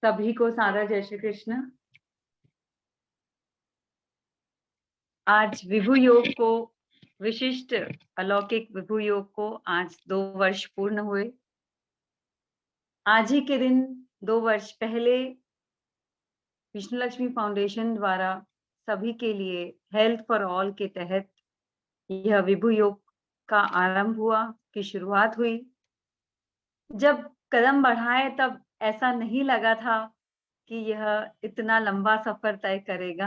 सभी को सादर जय श्री कृष्ण। आज विभु योग को विशिष्ट अलौकिक विभु योग को आज 2 वर्ष पूर्ण हुए। आज ही के दिन 2 वर्ष पहले विष्णु लक्ष्मी फाउंडेशन द्वारा सभी के लिए हेल्थ फॉर ऑल के तहत यह विभु योग का आरंभ हुआ, की शुरुआत हुई। जब कदम बढ़ाए तब ऐसा नहीं लगा था कि यह इतना लंबा सफर तय करेगा,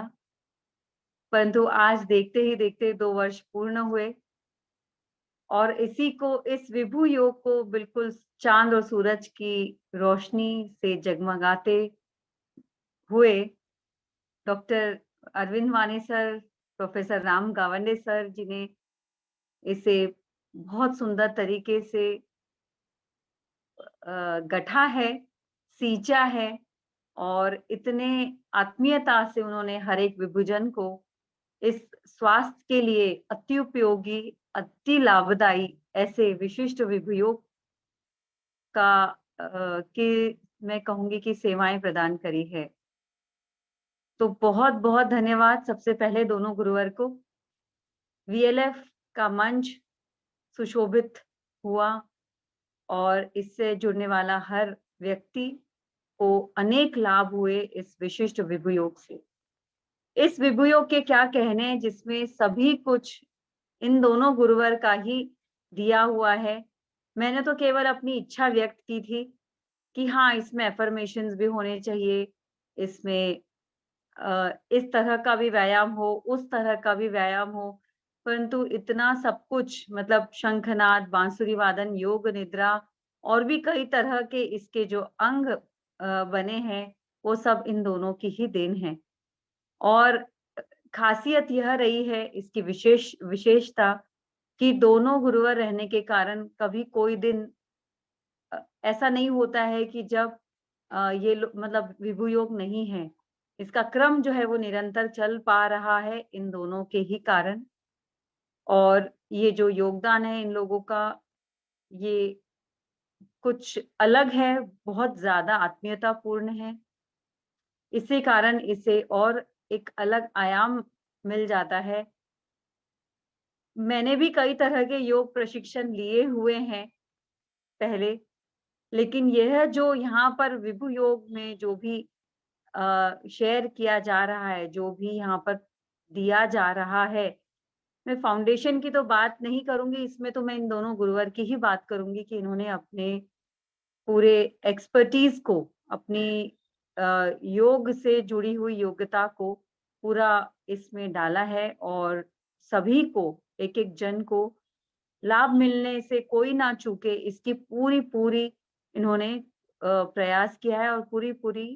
परंतु आज देखते ही देखते 2 वर्ष पूर्ण हुए और इस विभु योग को बिल्कुल चांद और सूरज की रोशनी से जगमगाते हुए doctor Arvind Wani sir, professor Ram Gawande sir ji ने इसे बहुत सुंदर तरीके से गढ़ा है, सींचा है और इतने आत्मीयता से उन्होंने हर एक विभुजन को इस स्वास्थ्य के लिए अति उपयोगी, अति लाभदायी ऐसे विशिष्ट विभुयोग की मैं कहूंगी कि सेवाएं प्रदान करी है। तो बहुत बहुत धन्यवाद सबसे पहले दोनों गुरुवर को। वीएलएफ का मंच सुशोभित हुआ और इससे जुड़ने वाला हर व्यक्ति को अनेक लाभ हुए इस विशिष्ट विभुयोग से। इस विभुयोग के क्या कहने, जिसमें सभी कुछ इन दोनों गुरुवर का ही दिया हुआ है। मैंने तो केवल अपनी इच्छा व्यक्त की थी कि हाँ, इसमें अफर्मेशंस भी होने चाहिए, इसमें इस तरह का भी व्यायाम हो, उस तरह का भी व्यायाम हो, परंतु इतना सब कुछ मतलब शंखनाद, बांसुरी वादन, योग निद्रा और भी कई तरह के इसके जो अंग बने हैं, वो सब इन दोनों की ही देन है। और खासियत यह रही है इसकी विशेषता कि दोनों गुरुवर रहने के कारण कभी कोई दिन ऐसा नहीं होता है कि जब ये मतलब विभु योग नहीं है। इसका क्रम जो है वो निरंतर चल पा रहा है इन दोनों के ही कारण। और ये जो योगदान है इन लोगों का, ये कुछ अलग है, बहुत ज़्यादा आत्मीयतापूर्ण है। इसी कारण इसे और एक अलग आयाम मिल जाता है। मैंने भी कई तरह के योग प्रशिक्षण लिए हुए हैं पहले, लेकिन यह जो यहाँ पर विभु योग में जो भी शेयर किया जा रहा है, जो भी यहाँ पर दिया जा रहा है, मैं फाउंडेशन की तो बात नहीं करूँगी, इसमें तो मैं इन दोनों गुरुवर की ही बात करूँगी कि इन्होंने अपने पूरे एक्सपर्टीज़ को, अपनी योग से जुड़ी हुई योग्यता को पूरा इसमें डाला है और सभी को, एक-एक जन को लाभ मिलने से कोई ना चूके, इसकी पूरी-पूरी इन्होंने प्रयास किया है और पूरी-पूरी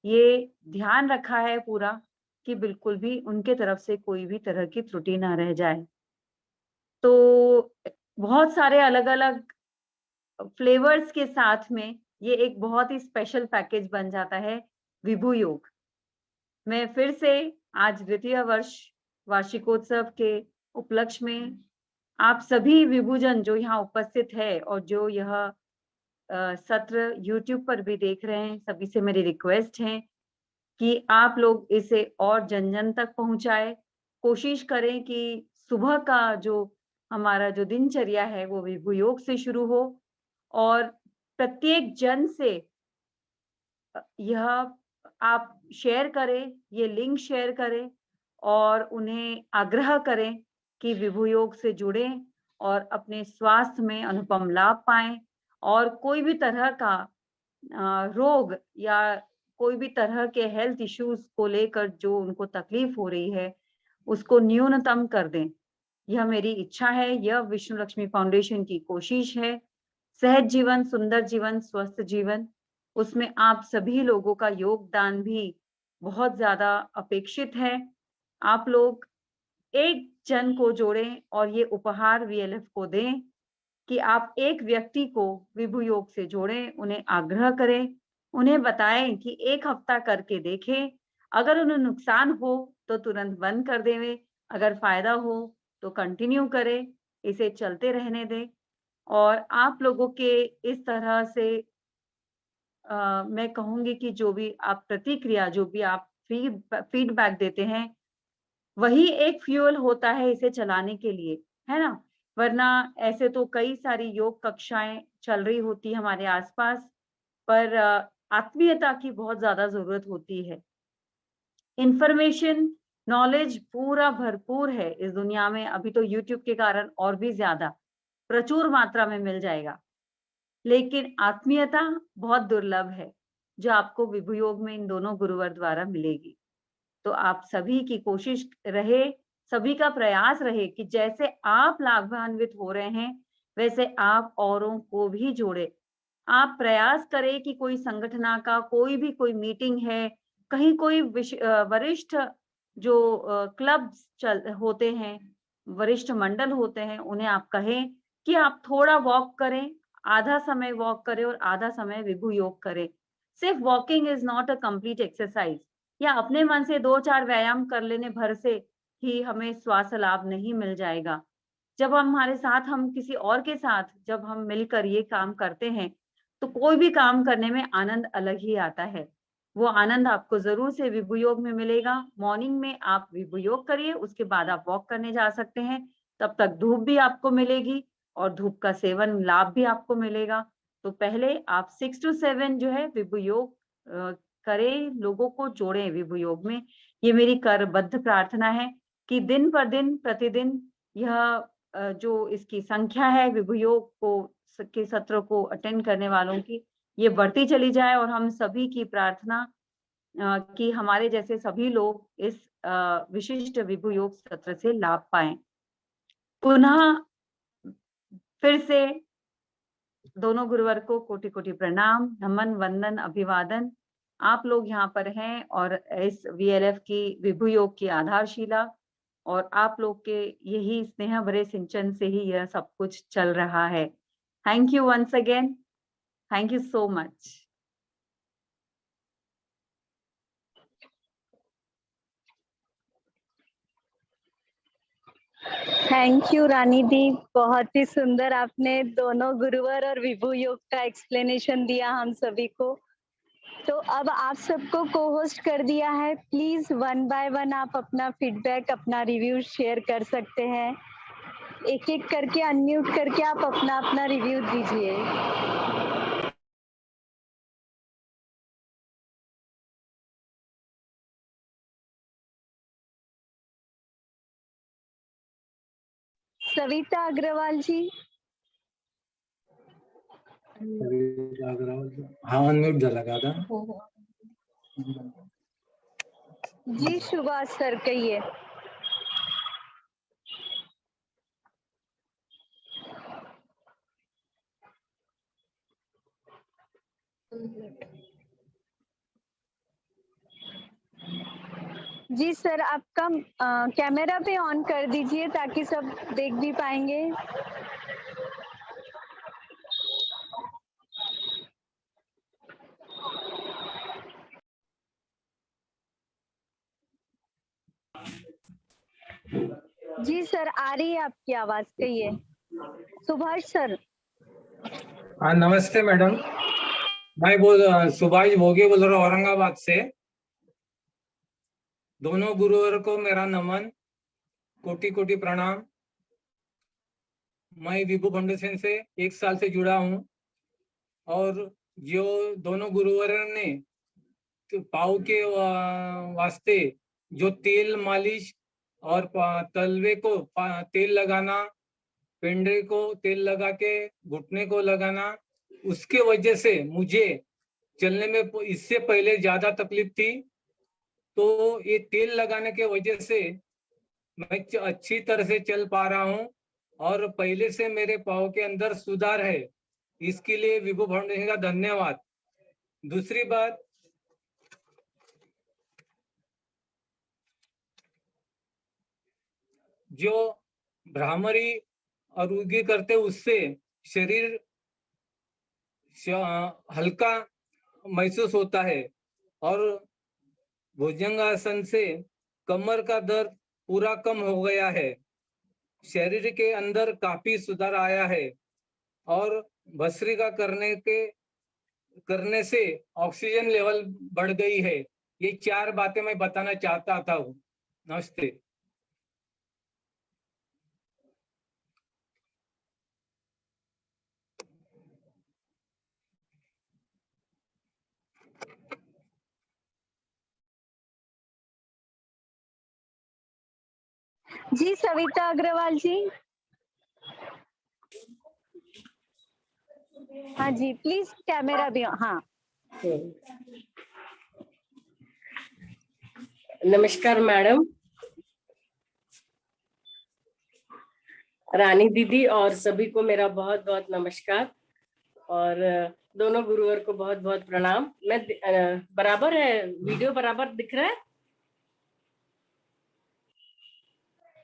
ये ध्यान रखा है पूरा कि बिल्कुल भी उनके तरफ से कोई भी तरह की त्रुटि ना रह जाए। तो बहुत सारे अलग-अलग फ्लेवर्स के साथ में ये एक बहुत ही स्पेशल पैकेज बन जाता है विभु योग। मैं फिर से आज द्वितीय वर्ष वार्षिकोत्सव के उपलक्ष्य में आप सभी विभुजन जो यहाँ उपस्थित है और जो यह सत्र यूट्यूब पर भी देख रहे हैं, सभी से मेरी रिक्वेस्ट है कि आप लोग इसे और जन-जन तक पहुँचाएँ। कोशिश करें कि सुबह का जो हमारा जो दिनचर्या है वो विभु योग से शुरू हो और प्रत्येक जन से यह आप शेयर करें, ये लिंक शेयर करें और उन्हें आग्रह करें कि विभु योग से जुड़ें और अपने स्वास्थ्य में अनुपम लाभ पाएँ और कोई भी तरह का रोग या कोई भी तरह के हेल्थ इश्यूज को लेकर जो उनको तकलीफ हो रही है, उसको न्यूनतम कर दें। यह मेरी इच्छा है, यह विष्णु लक्ष्मी फाउंडेशन की कोशिश है। सहज जीवन, सुंदर जीवन, स्वस्थ जीवन, उसमें आप सभी लोगों का योगदान भी बहुत ज़्यादा अपेक्षित है। आप लोग एक जन को जोड़ें और ये उपहार वीएलएफ को दें कि आप एक व्यक्ति को विभु योग से जोड़ें, उन्हें आग्रह करें, उन्हें बताएँ कि 1 हफ्ता करके देखें, अगर उन्हें नुकसान हो तो तुरंत बंद कर देवें, अगर फ़ायदा हो तो कंटिन्यू करें, इसे चलते रहने दें। और आप लोगों के इस तरह से मैं कहूँगी कि जो भी आप प्रतिक्रिया, जो भी आप फीडबैक देते हैं, वही एक फ्यूल होता है इसे चलाने के लिए, है ना? वरना ऐसे तो कई सारी योग कक्षाएँ चल रही होती हैं हमारे आस-पास, पर आत्मीयता की बहुत ज़्यादा ज़रूरत होती है। इन्फॉर्मेशन, नॉलेज पूरा भरपूर है इस दुनिया में, अभी तो यूट्यूब के कारण और भी ज़्यादा, प्रचुर मात्रा में मिल जाएगा। लेकिन आत्मीयता बहुत दुर्लभ है, जो आपको विभु योग में इन दोनों गुरुवर द्वारा मिलेगी। तो आप सभी की कोशिश रहे, सभी का प्रयास रहे कि जैसे आप लाभान्वित हो रहे हैं, वैसे आप औरों को भी जोड़ें। आप प्रयास करें कि कोई संगठना का कोई मीटिंग है, कहीं कोई वरिष्ठ जो क्लब्स चल होते हैं, वरिष्ठ मंडल होते हैं, उन्हें आप कहें कि आप थोड़ा वॉक करें, आधा समय वॉक करें और आधा समय विभु योग करें। सिर्फ walking is not a complete exercise, या अपने मन से 2-4 व्यायाम कर लेने भर से ही हमें स्वास्थ्य लाभ नहीं मिल जाएगा। जब हमारे साथ हम किसी और के साथ जब हम मिलकर ये काम करते हैं, तो कोई भी काम करने में आनंद अलग ही आता है। वो आनंद आपको ज़रूर से विभु योग में मिलेगा। मॉर्निंग में आप विभु योग करिए, उसके बाद आप वॉक करने जा सकते हैं। तब तक धूप भी आपको मिलेगी और धूप का सेवन लाभ भी आपको मिलेगा। तो पहले आप 6 टू 7 जो है विभु योग करें, लोगों को जोड़ें विभु योग में। ये मेरी करबद्ध प्रार्थना है कि दिन पर दिन, प्रतिदिन यह जो इसकी संख्या है विभु योग के सत्रों को अटेंड करने वालों की, ये बढ़ती चली जाए और हम सभी की प्रार्थना कि हमारे जैसे सभी लोग इस विशिष्ट विभु योग सत्र से लाभ पाएँ। पुनः फिर से दोनों गुरुवर को कोटि-कोटि प्रणाम, नमन, वंदन, अभिवादन। आप लोग यहाँ पर हैं और इस वीएलएफ की विभु योग की आधारशिला, और आप लोग के यही स्नेह भरे सिंचन से ही यह सब कुछ चल रहा है। Thank you once again. Thank you so much. Thank you Rani दी, बहुत ही सुंदर आपने दोनों गुरुवर और विभु योग का एक्सप्लेनेशन दिया हम सभी को। तो अब आप सबको को होस्ट कर दिया है, प्लीज 1 बाय 1 आप अपना फीडबैक, अपना रिव्यू शेयर कर सकते हैं। एक एक करके अनम्यूट करके आप अपना अपना रिव्यू दीजिए। सविता अग्रवाल जी। हाँ, अनम्यूट झाला का आता? जी सुभाष सर कहिए। जी सर, आपका कैमरा पे ऑन कर दीजिए ताकि सब देख भी पाएंगे। जी सर, आ रही है आपकी आवाज, कहिए। सुभाष सर। हाँ, नमस्ते मैडम। मैं सुभाष भोगे बोल रहा हूँ औरंगाबाद से। दोनों गुरुवर को मेरा नमन, कोटि कोटि प्रणाम। मैं विभु फाउंडेशन से 1 साल से जुड़ा हूँ और जो दोनों गुरुवर ने पाँव के वास्ते जो तेल मालिश और तलवे को तेल लगाना, पेंडे को तेल लगा के घुटने को लगाना, उसके वजह से मुझे चलने में इससे पहले ज्यादा तकलीफ थी। तो ये तेल लगाने के वजह से मैं अच्छी तरह से चल पा रहा हूँ और पहले से मेरे पाँव के अंदर सुधार है। इसके लिए विभु फाउंडेशन का धन्यवाद। दूसरी बात, जो भ्रामरी और उगी करते उससे शरीर हल्का महसूस होता है और भुजंगासन से कमर का दर्द पूरा कम हो गया है। शरीर के अंदर काफी सुधार आया है और भस्त्रिका करने के करने से ऑक्सीजन लेवल बढ़ गई है। ये 4 बातें मैं बताना चाहता था। नमस्ते। जी सविता अग्रवाल जी। हाँ जी, प्लीज कैमरा भी हाँ। नमस्कार मैडम, रानी दीदी और सभी को मेरा बहुत बहुत नमस्कार और दोनों गुरुवर को बहुत बहुत प्रणाम। मैं बराबर है, वीडियो बराबर दिख रहा है?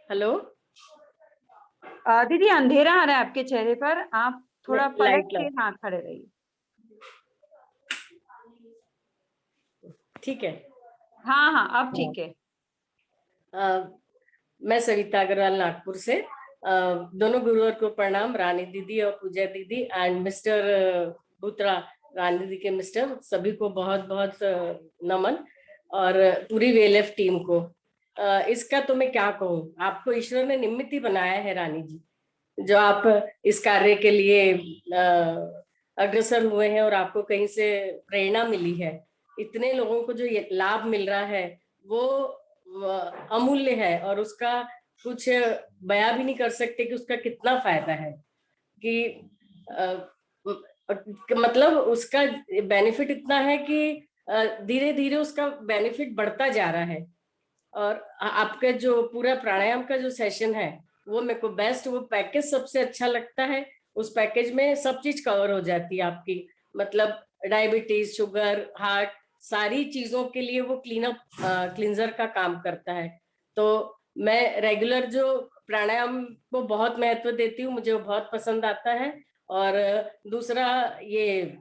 हेलो दीदी अंधेरा आ रहा है आपके चेहरे पर, आप थोड़ा पलट के हाँ खड़े रहिए। ठीक है। हाँ हाँ अब ठीक है। मैं सविता अग्रवाल नागपुर से। दोनों गुरुवर को प्रणाम, रानी दीदी और पूजा दीदी एंड मिस्टर भूत्रा, रानी दीदी के मिस्टर, सभी को बहुत बहुत नमन और पूरी वेलएफ टीम को। इसका तो मैं क्या कहूँ, आपको ईश्वर ने निमित्त ही बनाया है रानी जी, जो आप इस कार्य के लिए अग्रसर हुए हैं और आपको कहीं से प्रेरणा मिली है। इतने लोगों को जो ये लाभ मिल रहा है वो अमूल्य है और उसका कुछ बयां भी नहीं कर सकते कि उसका कितना फायदा है। कि मतलब उसका बेनिफिट इतना है कि धीरे धीरे उसका बेनिफिट बढ़ता जा रहा है। और आपका जो पूरा प्राणायाम का जो सेशन है वो मेरे को बेस्ट, वो पैकेज सबसे अच्छा लगता है। उस पैकेज में सब चीज कवर हो जाती है आपकी, मतलब डायबिटीज, शुगर, हार्ट, सारी चीजों के लिए वो क्लींजर का काम करता है। तो मैं रेगुलर जो प्राणायाम को बहुत महत्व देती हूँ, मुझे वो बहुत पसंद आता है। और दूसरा ये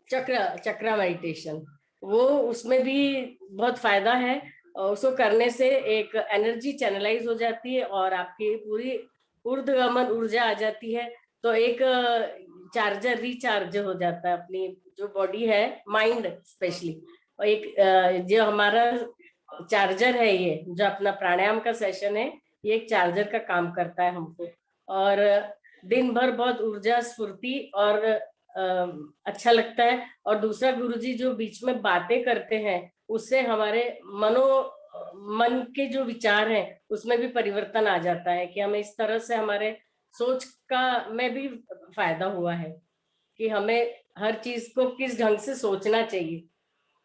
चक्रा मेडिटेशन, वो उसमें भी बहुत फायदा है। और उसको करने से एक एनर्जी चैनलाइज हो जाती है और आपकी पूरी ऊर्ध्वगमन ऊर्जा आ जाती है। तो एक चार्जर रिचार्ज हो जाता है अपनी जो बॉडी है, माइंड स्पेशली। और एक जो हमारा चार्जर है, ये जो अपना प्राणायाम का सेशन है, ये एक चार्जर का काम करता है हमको। और दिन भर बहुत ऊर्जा, स्फूर्ति और अच्छा लगता है। और दूसरा, गुरुजी जो बीच में बातें करते हैं उससे हमारे मन के जो विचार हैं उसमें भी परिवर्तन आ जाता है कि हमें इस तरह से हमारे सोच का में भी फायदा हुआ है कि हमें हर चीज को किस ढंग से सोचना चाहिए,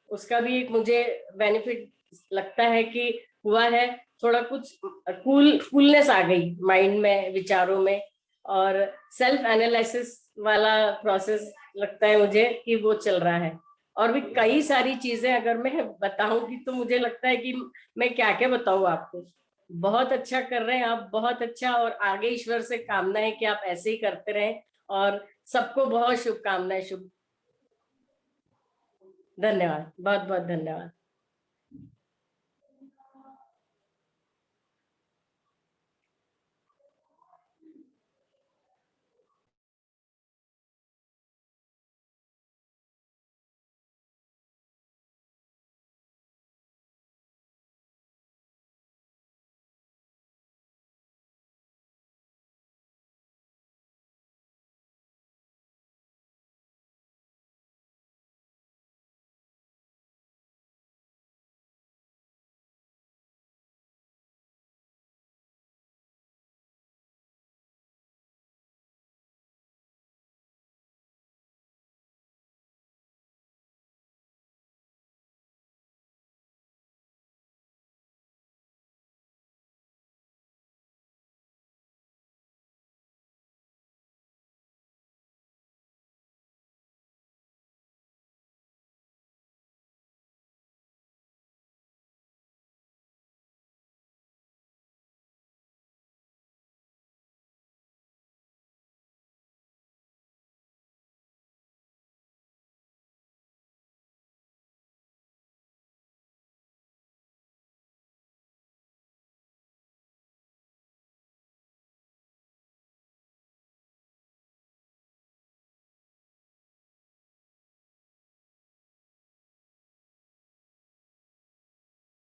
उसका भी एक मुझे बेनिफिट लगता है कि हुआ है। थोड़ा कुछ कूलनेस आ गई माइंड में, विचारों में, और सेल्फ एनालिसिस वाला प्रोसेस लगता है मुझे कि वो चल रहा है। और भी कई सारी चीजें अगर मैं बताऊंगी तो मुझे लगता है कि मैं क्या क्या बताऊं आपको। बहुत अच्छा कर रहे हैं आप, बहुत अच्छा। और आगे ईश्वर से कामना है कि आप ऐसे ही करते रहें और सबको बहुत शुभकामनाएं। शुभ धन्यवाद, बहुत बहुत धन्यवाद।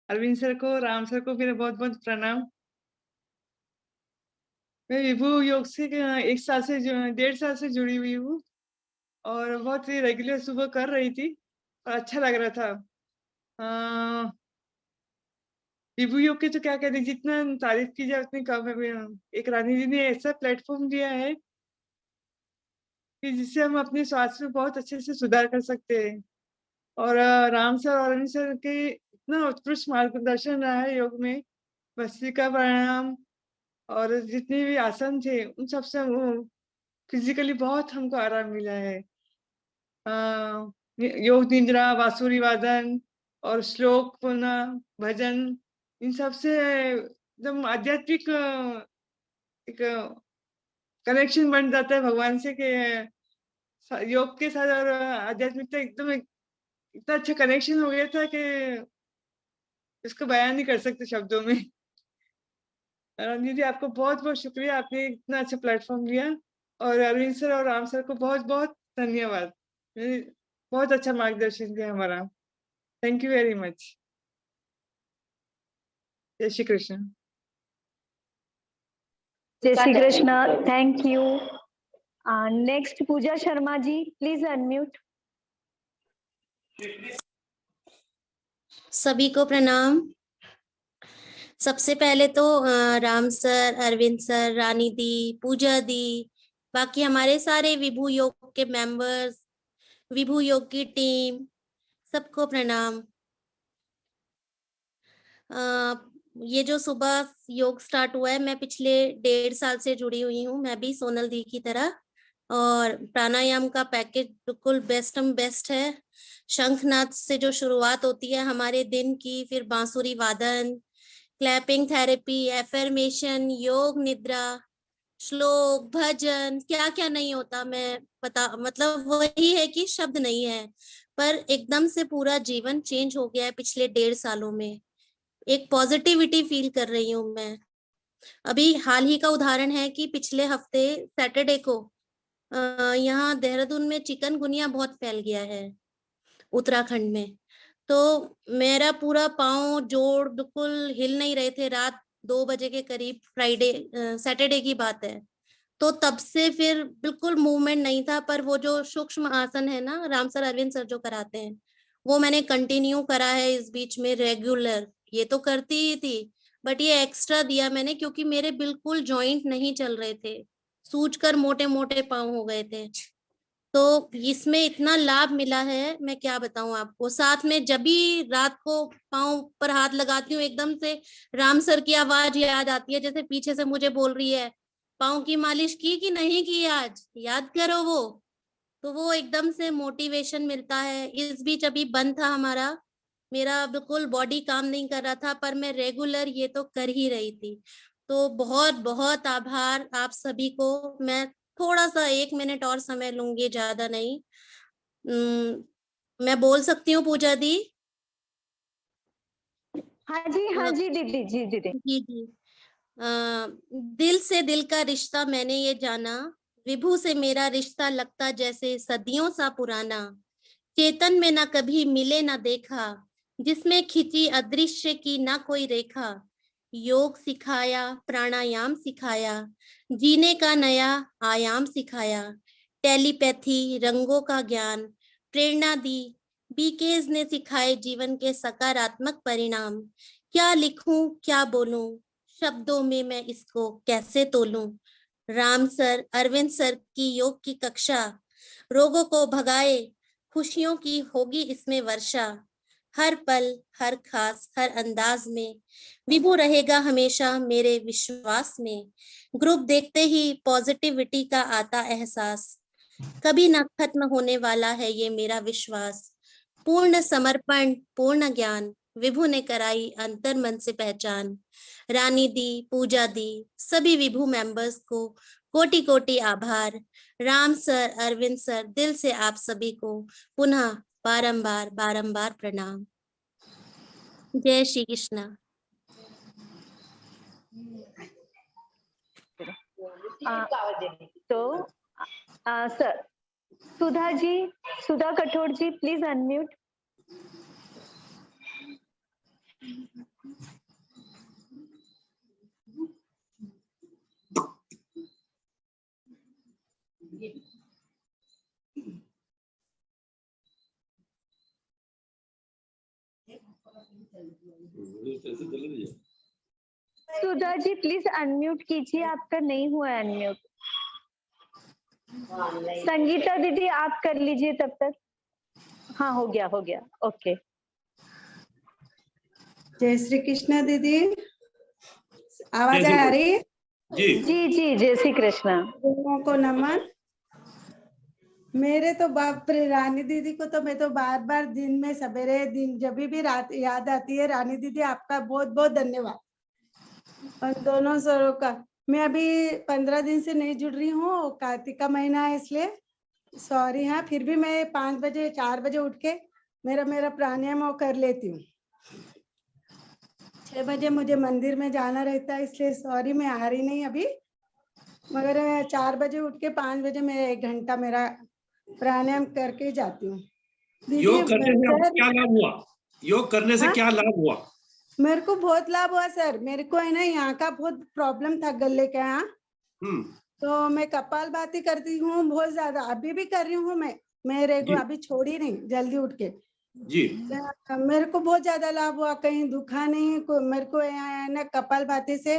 अरविंद सर को, राम सर को मेरा बहुत बहुत प्रणाम। मैं विभू योग से 1 साल से 1.5 साल से जुड़ी हुई हूँ और बहुत ही रेगुलर सुबह कर रही थी और अच्छा लग रहा था। विभू योग के तो क्या कहते, जितना तारीफ की जाए उतनी कम है। एक रानी जी ने ऐसा प्लेटफॉर्म दिया है कि जिससे हम अपने स्वास्थ्य में बहुत अच्छे से सुधार कर सकते हैं। और राम सर और अरविंद सर के इतना उत्कृष्ट मार्गदर्शन रहा है योग में। भस्त्रिका प्राणायाम और जितने भी आसन थे उन सब से फिजिकली बहुत हमको आराम मिला है। योग निद्रा, बांसुरी वादन और श्लोक पुनः भजन, इन सब से एकदम आध्यात्मिक एक कनेक्शन बन जाता है भगवान से कि योग के साथ और आध्यात्मिकता एकदम इतना अच्छा कनेक्शन हो गया था कि इसको बयान नहीं कर सकते शब्दों में। रणजीत जी, आपको बहुत बहुत शुक्रिया, आपने इतना अच्छा प्लेटफॉर्म दिया। और अरविंद सर और राम सर को बहुत बहुत धन्यवाद, बहुत अच्छा मार्गदर्शन किया हमारा। Thank you very much. जय श्री कृष्ण। जय Shri Krishna. Thank you. Next Puja Sharma ji, please unmute. सभी को प्रणाम। सबसे पहले तो राम सर, अरविंद सर, रानी दी, पूजा दी, बाकी हमारे सारे विभू योग के मेंबर्स, विभू योग की टीम, सबको प्रणाम। ये जो सुबह योग स्टार्ट हुआ है, मैं पिछले 1.5 साल से जुड़ी हुई हूँ, मैं भी सोनल दी की तरह। और प्राणायाम का पैकेज बिल्कुल बेस्ट है। शंखनाद से जो शुरुआत होती है हमारे दिन की, फिर बांसुरी वादन, क्लैपिंग थेरेपी, एफर्मेशन, योग निद्रा, श्लोक, भजन, क्या क्या नहीं होता। मैं पता मतलब वही है कि शब्द नहीं है, पर एकदम से पूरा जीवन चेंज हो गया है पिछले 1.5 सालों में। एक पॉजिटिविटी फील कर रही हूँ मैं। अभी हाल ही का उदाहरण है कि पिछले हफ्ते सैटरडे को यहाँ देहरादून में चिकनगुनिया बहुत फैल गया है, उत्तराखंड में। तो मेरा पूरा पाँव जोड़ बिल्कुल हिल नहीं रहे थे। रात 2 बजे के करीब, सैटरडे की बात है। तो तब से फिर बिल्कुल मूवमेंट नहीं था। पर वो जो सूक्ष्म आसन है ना, राम सर, अरविंद सर जो कराते हैं, वो मैंने कंटिन्यू करा है इस बीच में रेगुलर। ये तो करती ही थी, बट ये एक्स्ट्रा दिया मैंने क्योंकि मेरे बिल्कुल जॉइंट नहीं चल रहे थे, सूजकर मोटे मोटे पाँव हो गए थे। तो इसमें इतना लाभ मिला है, मैं क्या बताऊं आपको। साथ में जब भी रात को पाँव पर हाथ लगाती हूँ, एकदम से राम सर की आवाज याद आती है, जैसे पीछे से मुझे बोल रही है, पाँव की मालिश की कि नहीं की, आज याद करो वो। तो वो एकदम से मोटिवेशन मिलता है। इस बीच अभी बंद था हमारा, मेरा बिल्कुल बॉडी काम नहीं कर रहा था, पर मैं रेगुलर ये तो कर ही रही थी। तो बहुत बहुत आभार आप सभी को। मैं थोड़ा सा 1 मिनट और समय लूंगी, ज्यादा नहीं। मैं बोल सकती हूँ पूजा दी? हाँ जी दीदी, जी दीदी। जी जी। दिल से दिल का रिश्ता मैंने ये जाना, विभू से मेरा रिश्ता लगता जैसे सदियों सा पुराना। चेतन में ना कभी मिले ना देखा, जिसमें खिंची अदृश्य की ना कोई रेखा। योग सिखाया, प्राणायाम सिखाया, जीने का नया आयाम सिखाया। टेलीपैथी, रंगों का ज्ञान, प्रेरणा दी। बीकेज ने सिखाए जीवन के सकारात्मक परिणाम। क्या लिखूं क्या बोलूं, शब्दों में मैं इसको कैसे तोलूं। राम सर, अरविंद सर की योग की कक्षा, रोगों को भगाए, खुशियों की होगी इसमें वर्षा। हर पल, हर खास, हर अंदाज में विभू रहेगा हमेशा मेरे विश्वास में। ग्रुप देखते ही पॉजिटिविटी का आता एहसास, कभी ना खत्म होने वाला है ये मेरा विश्वास। पूर्ण समर्पण, पूर्ण ज्ञान, विभू ने कराई अंतर मन से पहचान। रानी दी, पूजा दी, सभी विभू मेंबर्स को कोटि कोटि आभार। राम सर, अरविंद सर, दिल से आप सभी को पुनः बारंबार बारंबार प्रणाम। जय श्री कृष्ण। तो sir, Sudha ji, Sudha Kathore ji, please unmute. Sudha ji please unmute कीजिए, आपका नहीं हुआ है अनम्यूट। संगीता दीदी आप कर लीजिए तब तक। हाँ हो गया ओके। जय श्री कृष्ण दीदी, आवाज आ रही है? जी जी जय श्री कृष्ण। लोगों को नमन। मेरे तो बाप रे, रानी दीदी को तो मैं तो बार बार दिन में सवेरे दिन जब भी रात याद आती है, रानी दीदी आपका बहुत बहुत धन्यवाद। और दोनों सरों का, मैं अभी 15 दिन से नहीं जुड़ रही हूँ, कार्तिक का महीना है इसलिए सॉरी। हाँ फिर भी मैं 5 बजे 4 बजे उठ के मेरा प्राणायाम वो कर लेती हूँ। 6 बजे मुझे मंदिर में जाना रहता है, इसलिए सॉरी मैं आ रही नहीं अभी, मगर 4 बजे उठ के 5 बजे मैं 1 घंटा मेरा प्राणायाम करके जाती हूँ। योग करने से आपको क्या लाभ हुआ? योग करने से क्या लाभ हुआ? मेरे को बहुत लाभ हुआ सर। मेरे को है ना यहाँ का बहुत प्रॉब्लम था गले का यहाँ, तो मैं कपालभाति करती हूँ बहुत ज्यादा, अभी भी कर रही हूँ मैं रेगुलर, अभी छोड़ी नहीं, जल्दी उठ के जी। मेरे को बहुत ज्यादा लाभ हुआ, कहीं दुखा नहीं। मेरे को यहाँ ना कपालभाति से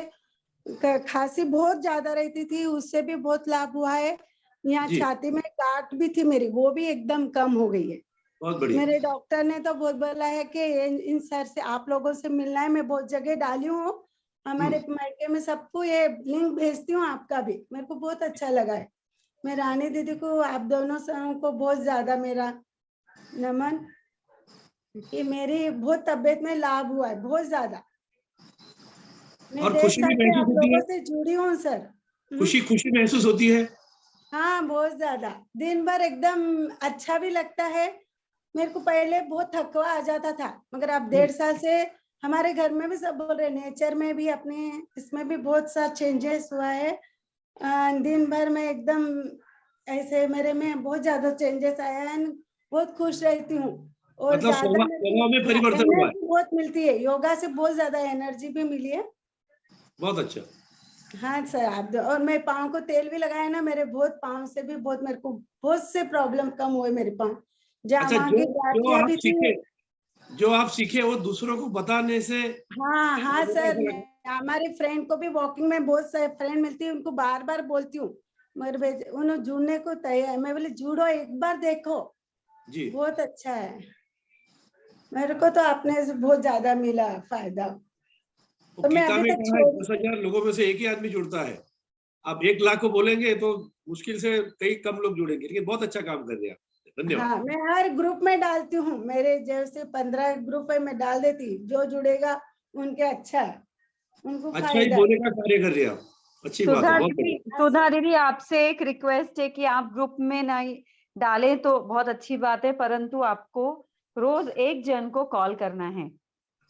खांसी बहुत ज्यादा रहती थी, उससे भी बहुत लाभ हुआ है। यहाँ छाती में गांठ भी थी मेरी, वो भी एकदम कम हो गई है। बहुत बढ़िया। मेरे डॉक्टर ने तो बहुत बोला है कि इन सर से आप लोगों से मिलना है। मैं बहुत जगह डाली हूँ, हमारे मायके में सबको ये लिंक भेजती हूँ, आपका भी। मेरे को बहुत अच्छा लगा है। मैं रानी दीदी को, आप दोनों सरों को बहुत ज्यादा मेरा नमन कि मेरी बहुत तबीयत में लाभ हुआ है बहुत ज्यादा। मैं और 1.5 खुशी भी साल से महसूस आप होती है? लोगों से जुड़ी हूँ सर। खुशी महसूस होती है? हाँ बहुत ज्यादा, दिन भर एकदम अच्छा भी लगता है। मेरे को पहले बहुत थकवा आ जाता था, मगर अब 1.5 साल से हमारे घर में भी सब बोल रहे, नेचर में भी अपने इसमें भी बहुत सा चेंजेस हुआ है। दिन भर में एकदम ऐसे मेरे में बहुत ज्यादा चेंजेस आया है, बहुत खुश रहती हूँ। और मतलब ज्यादा स्वभाव में परिवर्तन हुआ है? एनर्जी बहुत मिलती है, योगा से बहुत ज्यादा एनर्जी भी मिली है। बहुत अच्छा। हाँ सर आप और मैं पाँव को तेल भी लगाया ना, मेरे बहुत पाँव से भी बहुत, मेरे को बहुत से प्रॉब्लम कम हुए मेरे पाँव। अच्छा, जो आप सीखे वो दूसरों को बताने से? हाँ सर, मैं हमारे फ्रेंड को भी वॉकिंग में बहुत सारे फ्रेंड मिलती है, उनको बार बार बोलती हूँ, मगर उन्हें जुड़ने को तैयार है। मैं बोली जुड़ो, एक बार देखो जी, बहुत अच्छा है। मेरे को तो अपने से बहुत ज्यादा मिला फायदा। तो मैं अभी तक 10,000 लोगों में से एक ही आदमी जुड़ता है। आप 1 लाख को बोलेंगे तो मुश्किल से कई कम लोग जुड़ेंगे, लेकिन बहुत अच्छा काम कर रहे हैं। धन्यवाद। हाँ मैं हर ग्रुप में डालती हूँ, मेरे जैसे 15 ग्रुप है, मैं डाल देती, जो जुड़ेगा उनके अच्छा है, उनको अच्छा ही बोलने का कार्य कर रहे हैं आप, अच्छी बात है। सुधा दीदी आपसे एक रिक्वेस्ट है कि आप ग्रुप में नहीं डालें तो बहुत अच्छी बात है, परंतु आपको रोज एक जन को कॉल करना है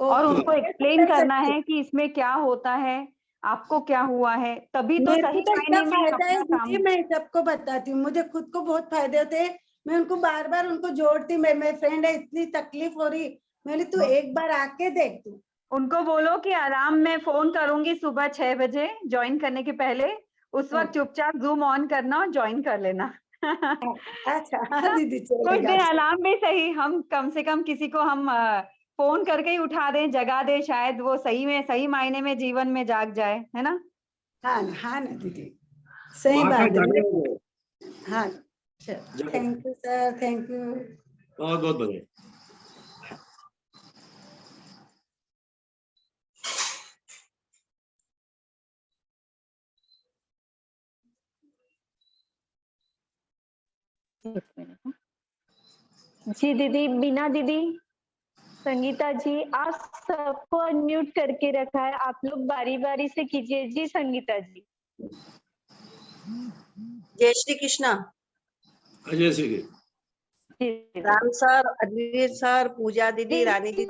और उनको एक्सप्लेन करना है कि इसमें क्या होता है, आपको क्या हुआ है, तभी तो सही मायने में फायदा है अपना काम। मैं सबको बताती हूँ, मुझे खुद को बहुत फायदे होते हैं। मैं उनको बार बार उनको जोड़ती, मेरे फ्रेंड है, इतनी तकलीफ हो रही, मैंने तू एक बार आके देख तू। उनको बोलो कि आराम में फोन करूंगी सुबह 6 बजे ज्वाइन करने के पहले, उस वक्त चुपचाप जूम ऑन करना और ज्वाइन कर लेना। अच्छा दीदी कुछ दिन अलार्म भी सही, हम कम से कम किसी को हम फोन करके ही उठा दें, जगा दें, शायद वो सही मायने में जीवन में जाग जाए, है ना? हाँ ना दीदी, सही बात है। हाँ thank you sir, thank you, बहुत बहुत बढ़िया। जी दीदी, बीना दीदी, संगीता जी, आप सबको अनम्यूट करके रखा है, आप लोग बारी बारी से कीजिए। जी संगीता जी। जय श्री कृष्णा। जय श्री कृष्ण। राम सर, अद्वित सर, पूजा दीदी, रानी दीदी।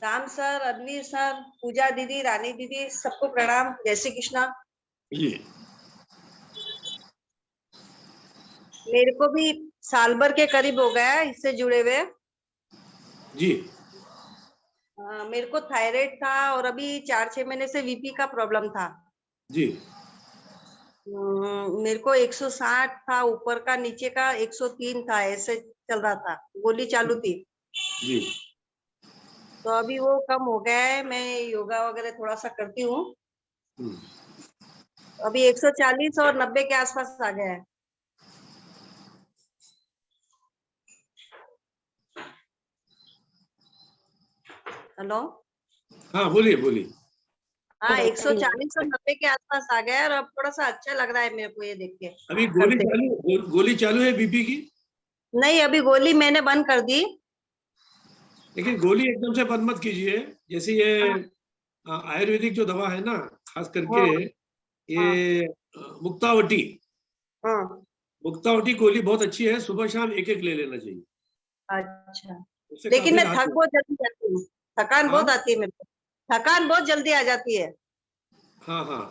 राम सर, अद्वीर सर, पूजा दीदी, रानी दीदी, सबको प्रणाम। जय श्री कृष्णा। जी मेरे को भी साल भर के करीब हो गया है इससे जुड़े हुए। जी मेरे को थायराइड था और अभी 4-6 महीने से वीपी का प्रॉब्लम था। जी मेरे को 160 था ऊपर का, नीचे का 103 था, ऐसे चल रहा था, गोली चालू थी। जी तो अभी वो कम हो गया है। मैं योगा वगैरह थोड़ा सा करती हूँ। हम्म, अभी 140 और 90 के आसपास आ गया है। हेलो, हाँ बोलिए बोलिए। हाँ 140 और 90 के आसपास आ गया है और अब थोड़ा सा अच्छा लग रहा है मेरे को ये देख के। अभी गोली चालू है बीपी की? नहीं, अभी गोली मैंने बंद कर दी। लेकिन गोली एकदम से बंद मत कीजिए। जैसे ये आयुर्वेदिक जो दवा है ना, खास करके ये मुक्तावटी, मुक्तावटी गोली बहुत अच्छी है, सुबह शाम एक एक ले लेना चाहिए। अच्छा, उससे लेकिन काफी मैं राहत थक बहुत जल्दी जाती हूँ, थकान बहुत आती है मेरे को, थकान बहुत जल्दी आ जाती है। हाँ हाँ,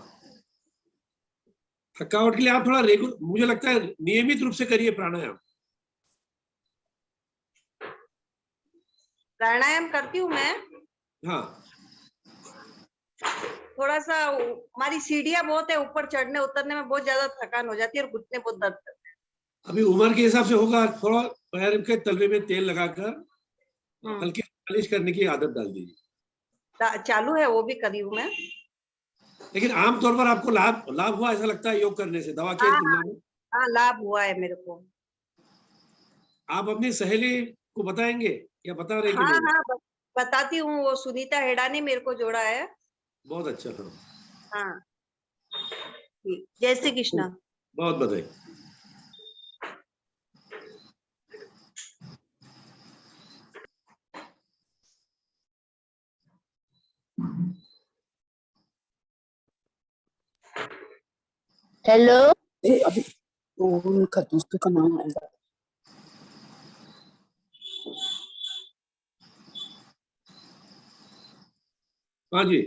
थकावट के लिए आप थोड़ा रेगुलर, मुझे लगता है नियमित रूप से करिए प्राणायाम। प्राणायाम करती हूँ मैं। हाँ थोड़ा सा हमारी सीढ़ियाँ बहुत है, ऊपर चढ़ने उतरने में बहुत ज्यादा थकान हो जाती है और घुटने बहुत दर्द करते हैं। अभी उम्र के हिसाब से होगा, थोड़ा पैर के तलवे में तेल लगाकर हल्की मालिश करने की आदत डाल दीजिए। चालू है, वो भी करी हूँ मैं। लेकिन आमतौर पर आपको लाभ हुआ ऐसा लगता है योग करने से, दवा के तुलना में? हाँ, लाभ हुआ है मेरे को। आप अपनी सहेली को बताएंगे या बता रहे? हाँ हाँ, बताती हूँ। वो सुनीता हेडा ने मेरे को जोड़ा है। बहुत अच्छा। हाँ, जय श्री कृष्णा। बहुत बधाई। हेलो, अभी उनका दोस्तों का नाम आएगा। हाँ जी,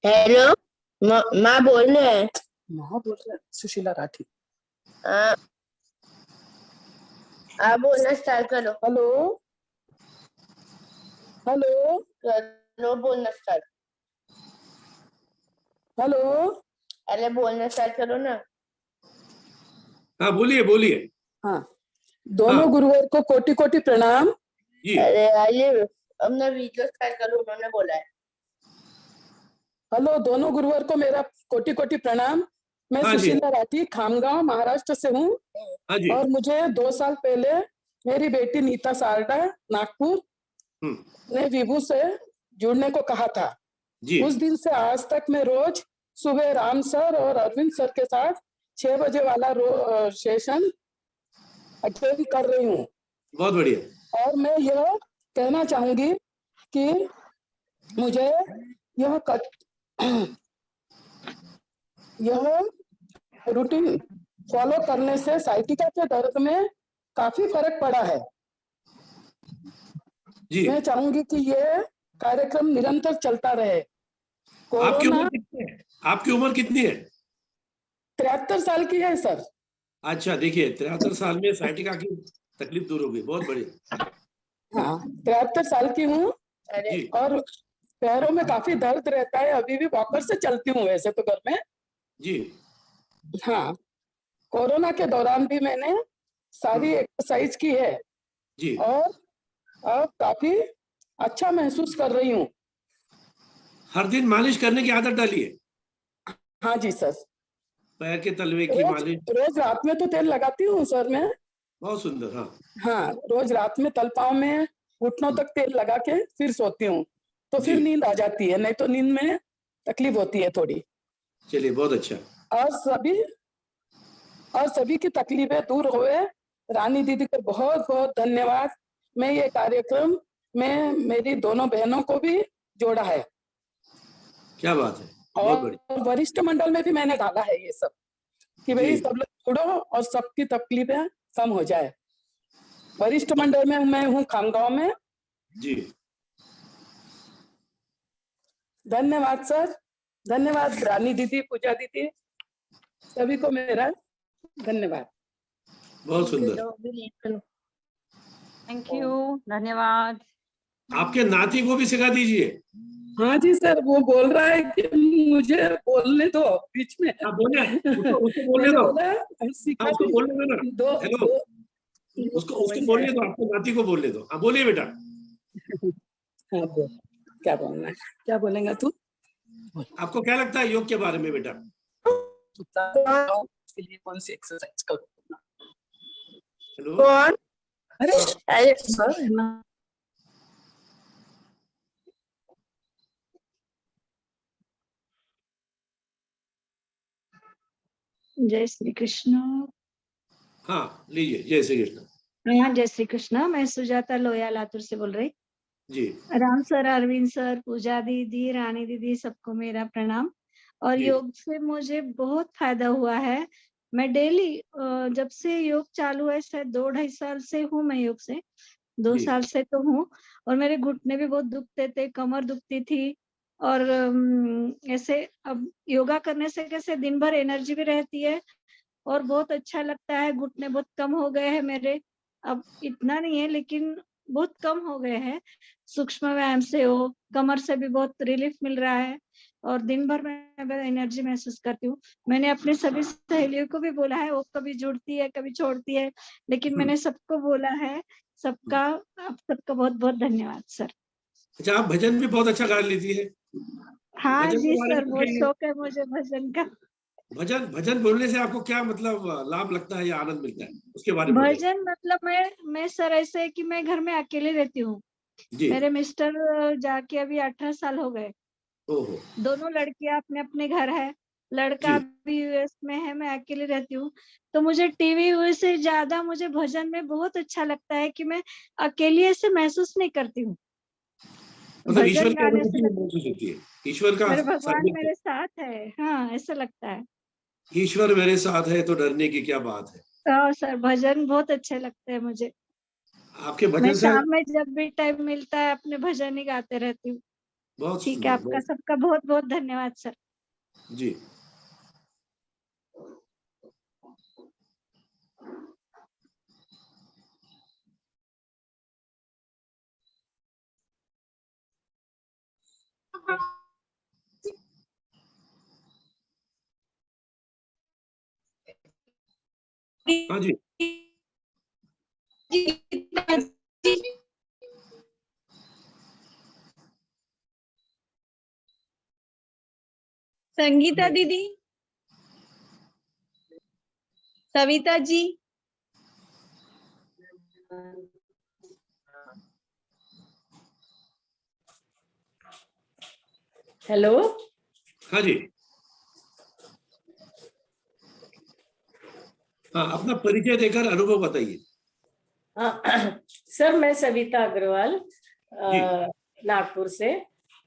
हेलो, माँ बोल रहे हैं। माँ बोल रहे हैं, सुशीला राठी। आप बोलना स्टार्ट करो। हेलो हेलो करो, बोलना स्टार्ट। हेलो, अरे बोलना स्टार्ट करो ना। हाँ बोलिए बोलिए। हाँ, दोनों गुरुवर को कोटि कोटि प्रणाम। अरे आइए, अब ना वीडियो स्टार्ट करो, उन्होंने बोला है। हेलो, दोनों गुरुवर को मेरा कोटि कोटि प्रणाम। मैं सुशीला राठी खामगांव महाराष्ट्र से हूँ। और मुझे 2 साल पहले मेरी बेटी नीता सारडा नागपुर ने विभू से जुड़ने को कहा था। उस दिन से आज तक मैं रोज सुबह राम सर और अरविंद सर के साथ 6 बजे वाला सेशन अटेंड कर रही हूँ। बहुत बढ़िया। और मैं यह कहना चाहूंगी कि मुझे यह रूटीन फॉलो करने से साइटिका के दर्द में काफी फर्क पड़ा है। मैं चाहूंगी कि ये कार्यक्रम निरंतर चलता रहे। आपकी उम्र कितनी है? 73 साल की है सर। अच्छा, देखिए 73 साल में साइटिका की तकलीफ दूर हो गई, बहुत बढ़िया। हाँ, 73 साल की हूँ और पैरों में काफी दर्द रहता है। अभी भी वॉकर से चलती हूँ वैसे तो घर में जी। हाँ, कोरोना के दौरान भी मैंने सारी एक्सरसाइज की है जी। और अब काफी अच्छा महसूस कर रही हूँ। हर दिन मालिश करने की आदत डाली है? हाँ जी सर। पैर के तलवे की मालिश रोज रात में तो तेल लगाती हूँ सर मैं। बहुत सुंदर। हाँ हाँ, रोज रात में तलपाव में घुटनों तक तेल लगा के फिर सोती हूँ, तो फिर नींद आ जाती है, नहीं तो नींद में तकलीफ होती है थोड़ी। चलिए बहुत अच्छा। और सभी की तकलीफें दूर होए रानी दीदी को बहुत बहुत धन्यवाद। मैं ये कार्यक्रम में मेरी दोनों बहनों को भी जोड़ा है। क्या बात है, बहुत बढ़िया। और वरिष्ठ मंडल में भी मैंने डाला है ये सब कि भाई सब लोग जुड़ो और सबकी तकलीफें कम हो जाए। वरिष्ठ मंडल में मैं हूँ खामगांव में जी। धन्यवाद सर, धन्यवाद रानी दीदी, पूजा दीदी, सभी को मेरा धन्यवाद। बहुत सुंदर, थैंक यू, धन्यवाद। आपके नाती को भी सिखा दीजिए। हाँ जी सर, वो बोल रहा है कि मुझे बोलने दो बीच में। बोले, उसको बोलने दो, उसको बोलने दो ना। हेलो, उसको बोलने दो, आपको नाती को बोलने दो। हाँ बोलिए बेटा। हाँ बोल, क्या बोलना है, क्या बोलेगा तू? आपको क्या लगता है योग के बारे में बेटा? इसके लिए कौन सी एक्सरसाइज करूँ? हेलो, अरे सर ना, जय श्री कृष्ण। हाँ लीजिए, जय श्री कृष्ण। हाँ, जय श्री कृष्ण। मैं सुजाता लोया लातूर से बोल रही जी। राम सर, अरविंद सर, पूजा दीदी, रानी दीदी, सबको मेरा प्रणाम। और योग से मुझे बहुत फायदा हुआ है। मैं डेली जब से योग चालू है, शायद 2-2.5 साल से हूँ मैं योग से, 2 साल से तो हूँ। और मेरे घुटने भी बहुत दुखते थे, कमर दुखती थी। और ऐसे अब योगा करने से कैसे दिन भर एनर्जी भी रहती है और बहुत अच्छा लगता है। घुटने बहुत कम हो गए हैं मेरे, अब इतना नहीं है लेकिन बहुत कम हो गए हैं। सूक्ष्म व्यायाम से हो, कमर से भी बहुत रिलीफ मिल रहा है और दिन भर मैं एनर्जी महसूस करती हूँ। मैंने अपने सभी सहेलियों को भी बोला है, वो कभी जुड़ती है कभी छोड़ती है, लेकिन मैंने सबको बोला है। सबका, आप सबका बहुत बहुत धन्यवाद सर। अच्छा, आप भजन भी बहुत अच्छा गा लेती है। हाँ भजन जी के बारे सर, में बहुत बताइए। शौक है मुझे भजन का। भजन बोलने से आपको क्या मतलब लाभ लगता है या आनंद मिलता है, उसके बारे में बताइए। भजन मतलब मैं सर ऐसे है कि मैं घर में अकेले रहती हूँ। मेरे मिस्टर जाके अभी 18 साल हो गए। दोनों लड़कियां अपने अपने घर है, लड़का भी यूएस में है, मैं अकेले रहती हूँ। तो मुझे टीवी से ज्यादा मुझे भजन में बहुत अच्छा लगता है कि मैं अकेली ऐसे महसूस नहीं करती हूँ। मतलब ईश्वर भजन की गाने से महसूस होती है, ईश्वर का मेरे भगवान सानिध्य। मेरे साथ है। हाँ, ऐसा लगता है। ईश्वर मेरे साथ है तो डरने की क्या बात है। हाँ सर, भजन बहुत अच्छे लगते हैं मुझे। आपके मैं भजन सर शाम में जब भी टाइम मिलता है अपने भजन ही गाते रहती हूँ। बहुत ठीक है, आपका सबका बहुत बहुत धन्यवाद सर। जी। हाँ जी। संगीता दीदी, सविता जी, हेलो। हाँ जी। हाँ, अपना परिचय देकर अनुभव बताइए। सर, मैं सविता अग्रवाल, नागपुर से।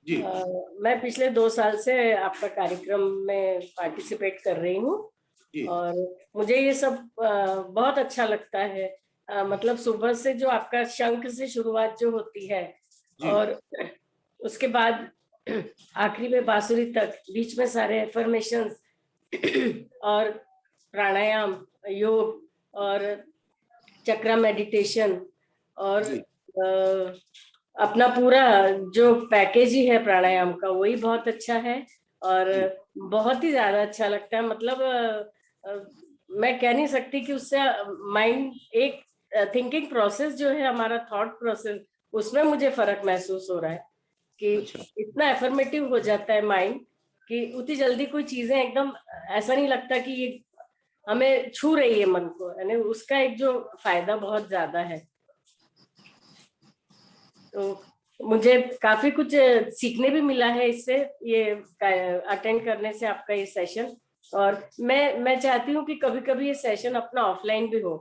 मैं पिछले 2 साल से आपका कार्यक्रम में पार्टिसिपेट कर रही हूँ और मुझे ये सब बहुत अच्छा लगता है। मतलब सुबह से जो आपका शंख से शुरुआत जो होती है और उसके बाद आखिरी में बांसुरी तक, बीच में सारे एफर्मेशंस और प्राणायाम, योग और चक्रा मेडिटेशन और अपना पूरा जो पैकेज ही है प्राणायाम का, वही बहुत अच्छा है और बहुत ही ज्यादा अच्छा लगता है। मतलब मैं कह नहीं सकती कि उससे माइंड एक थिंकिंग प्रोसेस जो है हमारा, थॉट प्रोसेस, उसमें मुझे फर्क महसूस हो रहा है कि इतना एफर्मेटिव हो जाता है माइंड कि उतनी जल्दी कोई चीजें एकदम ऐसा नहीं लगता कि ये हमें छू रही है मन को, यानी उसका एक जो फायदा बहुत ज्यादा है। तो मुझे काफी कुछ सीखने भी मिला है इससे, ये अटेंड करने से आपका ये सेशन। और मैं चाहती हूँ कि कभी कभी ये सेशन अपना ऑफलाइन भी हो,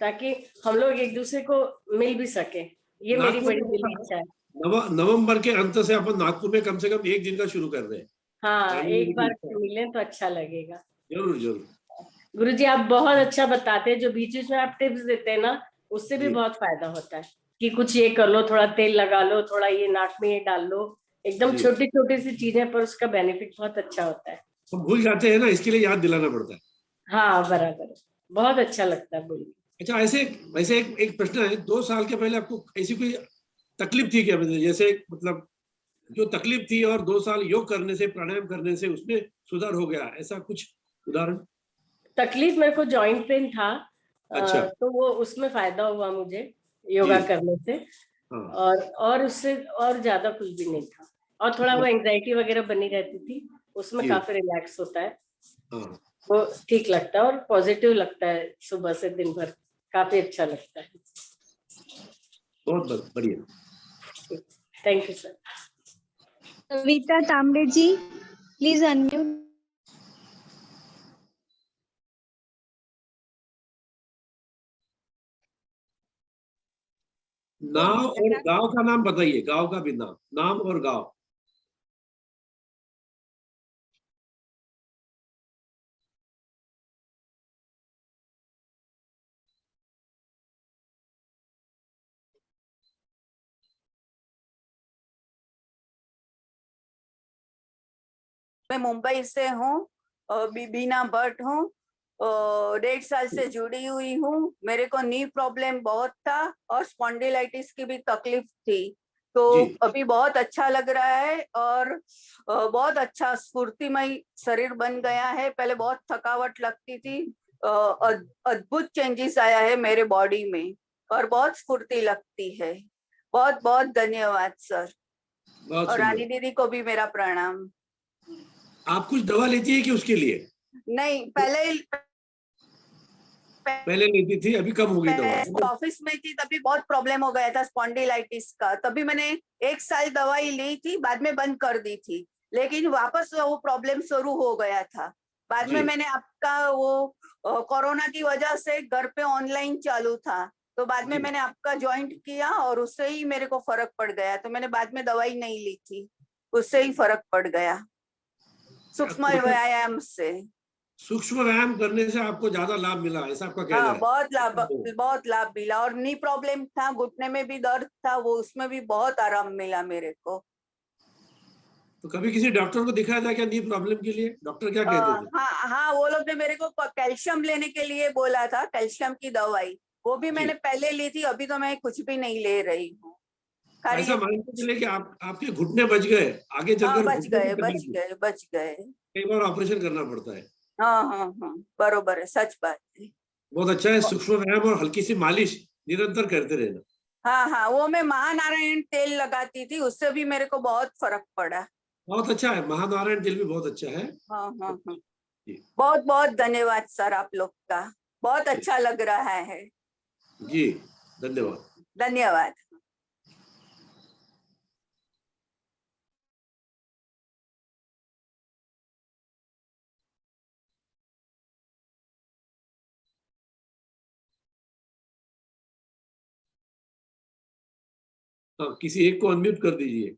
ताकि हम लोग एक दूसरे को मिल भी सके। ये मेरी बड़ी दिली इच्छा है। नवंबर के अंत से अपन नागपुर में कम से कम एक दिन का शुरू कर रहे हैं। हाँ, एक बार मिलें तो अच्छा लगेगा। जरूर जरूर। गुरुजी आप बहुत अच्छा बताते हैं, जो बीच बीच में आप टिप्स देते हैं ना, उससे भी बहुत फायदा होता है कि कुछ ये कर लो, थोड़ा तेल लगा लो, थोड़ा ये नाक में ये डाल लो, एकदम छोटी छोटी सी चीजें, पर उसका बेनिफिट बहुत अच्छा होता है। हम भूल जाते हैं ना, इसके लिए याद दिलाना पड़ता है। हाँ बराबर, बहुत अच्छा लगता है बोलिए। अच्छा, ऐसे एक प्रश्न है, 2 साल के पहले आपको ऐसी कोई तकलीफ थी क्या? जैसे मतलब जो तकलीफ थी और 2 साल योग करने से, प्राणायाम करने से उसमें सुधार हो गया, ऐसा कुछ उदाहरण? तकलीफ मेरे को जॉइंट पेन था। अच्छा। तो वो उसमें फायदा हुआ मुझे योगा करने से। और उससे और ज्यादा कुछ भी नहीं था। और थोड़ा वो एंजाइटी वगैरह बनी रहती थी, उसमें काफी रिलैक्स होता है, वो ठीक लगता है और पॉजिटिव लगता है। सुबह से दिन भर काफी अच्छा लगता है। बहुत बढ़िया। Thank you sir. कविता तांबे जी प्लीज अनम्यूट। नाम और गांव का नाम बताइए, गांव का भी नाम और गांव। मैं मुंबई से हूँ, बीना भट्ट हूँ, 1.5 साल से जुड़ी हुई हूँ। मेरे को नी प्रॉब्लम बहुत था और स्पॉन्डिलाइटिस की भी तकलीफ थी, तो अभी बहुत अच्छा लग रहा है और बहुत अच्छा स्फूर्तिमय शरीर बन गया है। पहले बहुत थकावट लगती थी, अद्भुत चेंजेस आया है मेरे बॉडी में और बहुत स्फूर्ति लगती है। बहुत बहुत धन्यवाद सर, और रानी दीदी को भी मेरा प्रणाम। आप कुछ दवा लेती है कि उसके लिए? नहीं, पहले लेती थी, अभी कम हो गई दवा। ऑफिस में थी तभी बहुत प्रॉब्लम हो गया था स्पॉन्डिलाइटिस का, तभी मैंने 1 साल दवाई ली थी, बाद में बंद कर दी थी, लेकिन वापस वो प्रॉब्लम शुरू हो गया था। बाद में मैंने आपका वो कोरोना की वजह से घर पे ऑनलाइन चालू था, तो बाद में मैंने आपका ज्वाइंट किया और उससे ही मेरे को फर्क पड़ गया, तो मैंने बाद में दवाई नहीं ली थी, उससे ही फर्क पड़ गया सूक्ष्म व्यायाम से। सूक्ष्म व्यायाम करने से आपको ज्यादा लाभ मिला, ऐसा आपका कहना है? बहुत लाभ मिला, और नी प्रॉब्लम था, घुटने में भी दर्द था, वो उसमें भी बहुत आराम मिला मेरे को। तो कभी किसी डॉक्टर को दिखाया था क्या नी प्रॉब्लम के लिए? डॉक्टर क्या कहते थे? हाँ, वो लोग ने मेरे को कैल्शियम लेने के लिए बोला था, कैल्शियम की दवाई, वो भी मैंने पहले ली थी, अभी तो मैं कुछ भी नहीं ले रही हूँ। ऐसा मान के चले कि आपके घुटने बच गए, आगे चलकर बच गए। कई बार ऑपरेशन करना पड़ता है। हाँ, बरोबर है, सच बात है। बहुत अच्छा है, सूक्ष्म व्यायाम और हल्की सी मालिश निरंतर करते रहना। हाँ, वो मैं महानारायण तेल लगाती थी, उससे भी मेरे को बहुत फर्क पड़ा। बहुत अच्छा है, महानारायण तेल भी बहुत अच्छा है। हाँ। बहुत बहुत धन्यवाद सर आप लोग का, बहुत अच्छा लग रहा है जी। धन्यवाद। किसी एक को अनम्यूट कर दीजिए।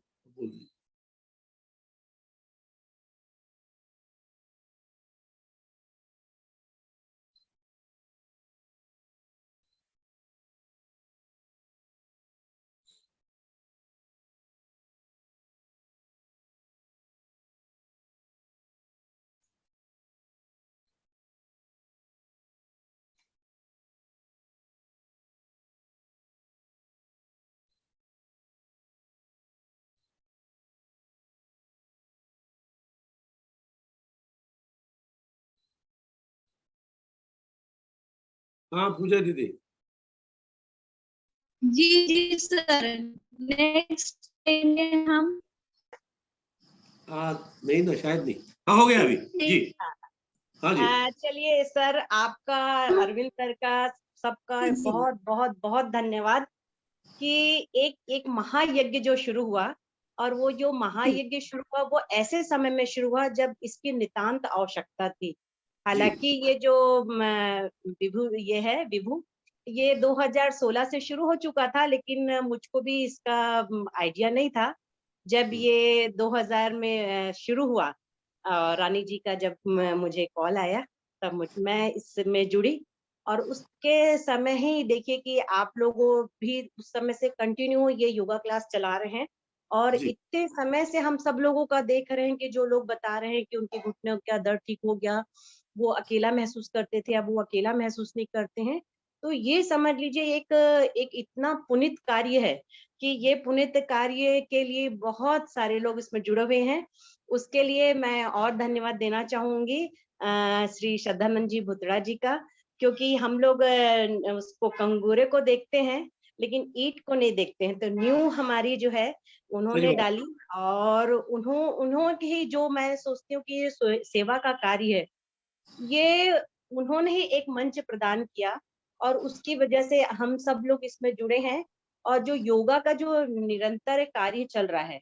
हाँ पूजा दीदी। जी सर, नेक्स्ट हम नहीं ना, शायद नहीं। हाँ हो गया अभी जी। हाँ जी। चलिए सर, आपका, अरविंद सर का, सबका बहुत बहुत बहुत धन्यवाद कि एक महायज्ञ जो शुरू हुआ, और वो जो महायज्ञ शुरू हुआ वो ऐसे समय में शुरू हुआ जब इसकी नितांत आवश्यकता थी। हालांकि ये जो विभू ये 2016 से शुरू हो चुका था, लेकिन मुझको भी इसका आइडिया नहीं था। जब ये 2000 में शुरू हुआ, रानी जी का जब मुझे कॉल आया, तब मैं इसमें जुड़ी। और उसके समय ही देखिए कि आप लोगों भी उस समय से कंटिन्यू ये योगा क्लास चला रहे हैं, और इतने समय से हम सब लोगों का देख रहे हैं कि जो लोग बता रहे हैं कि उनके घुटनों का दर्द ठीक हो गया, वो अकेला महसूस करते थे, अब वो अकेला महसूस नहीं करते हैं। तो ये समझ लीजिए एक इतना पुनीत कार्य है कि ये पुनीत कार्य के लिए बहुत सारे लोग इसमें जुड़े हुए हैं। उसके लिए मैं और धन्यवाद देना चाहूंगी श्री श्रद्धानंद जी भुतड़ा जी का, क्योंकि हम लोग उसको कंगूरे को देखते हैं लेकिन ईंट को नहीं देखते हैं। तो न्यू हमारी जो है उन्होंने डाली, और उन्होंने ही, जो मैं सोचती हूँ कि ये सेवा का कार्य है, ये उन्होंने ही एक मंच प्रदान किया, और उसकी वजह से हम सब लोग इसमें जुड़े हैं। और जो योगा का जो निरंतर कार्य चल रहा है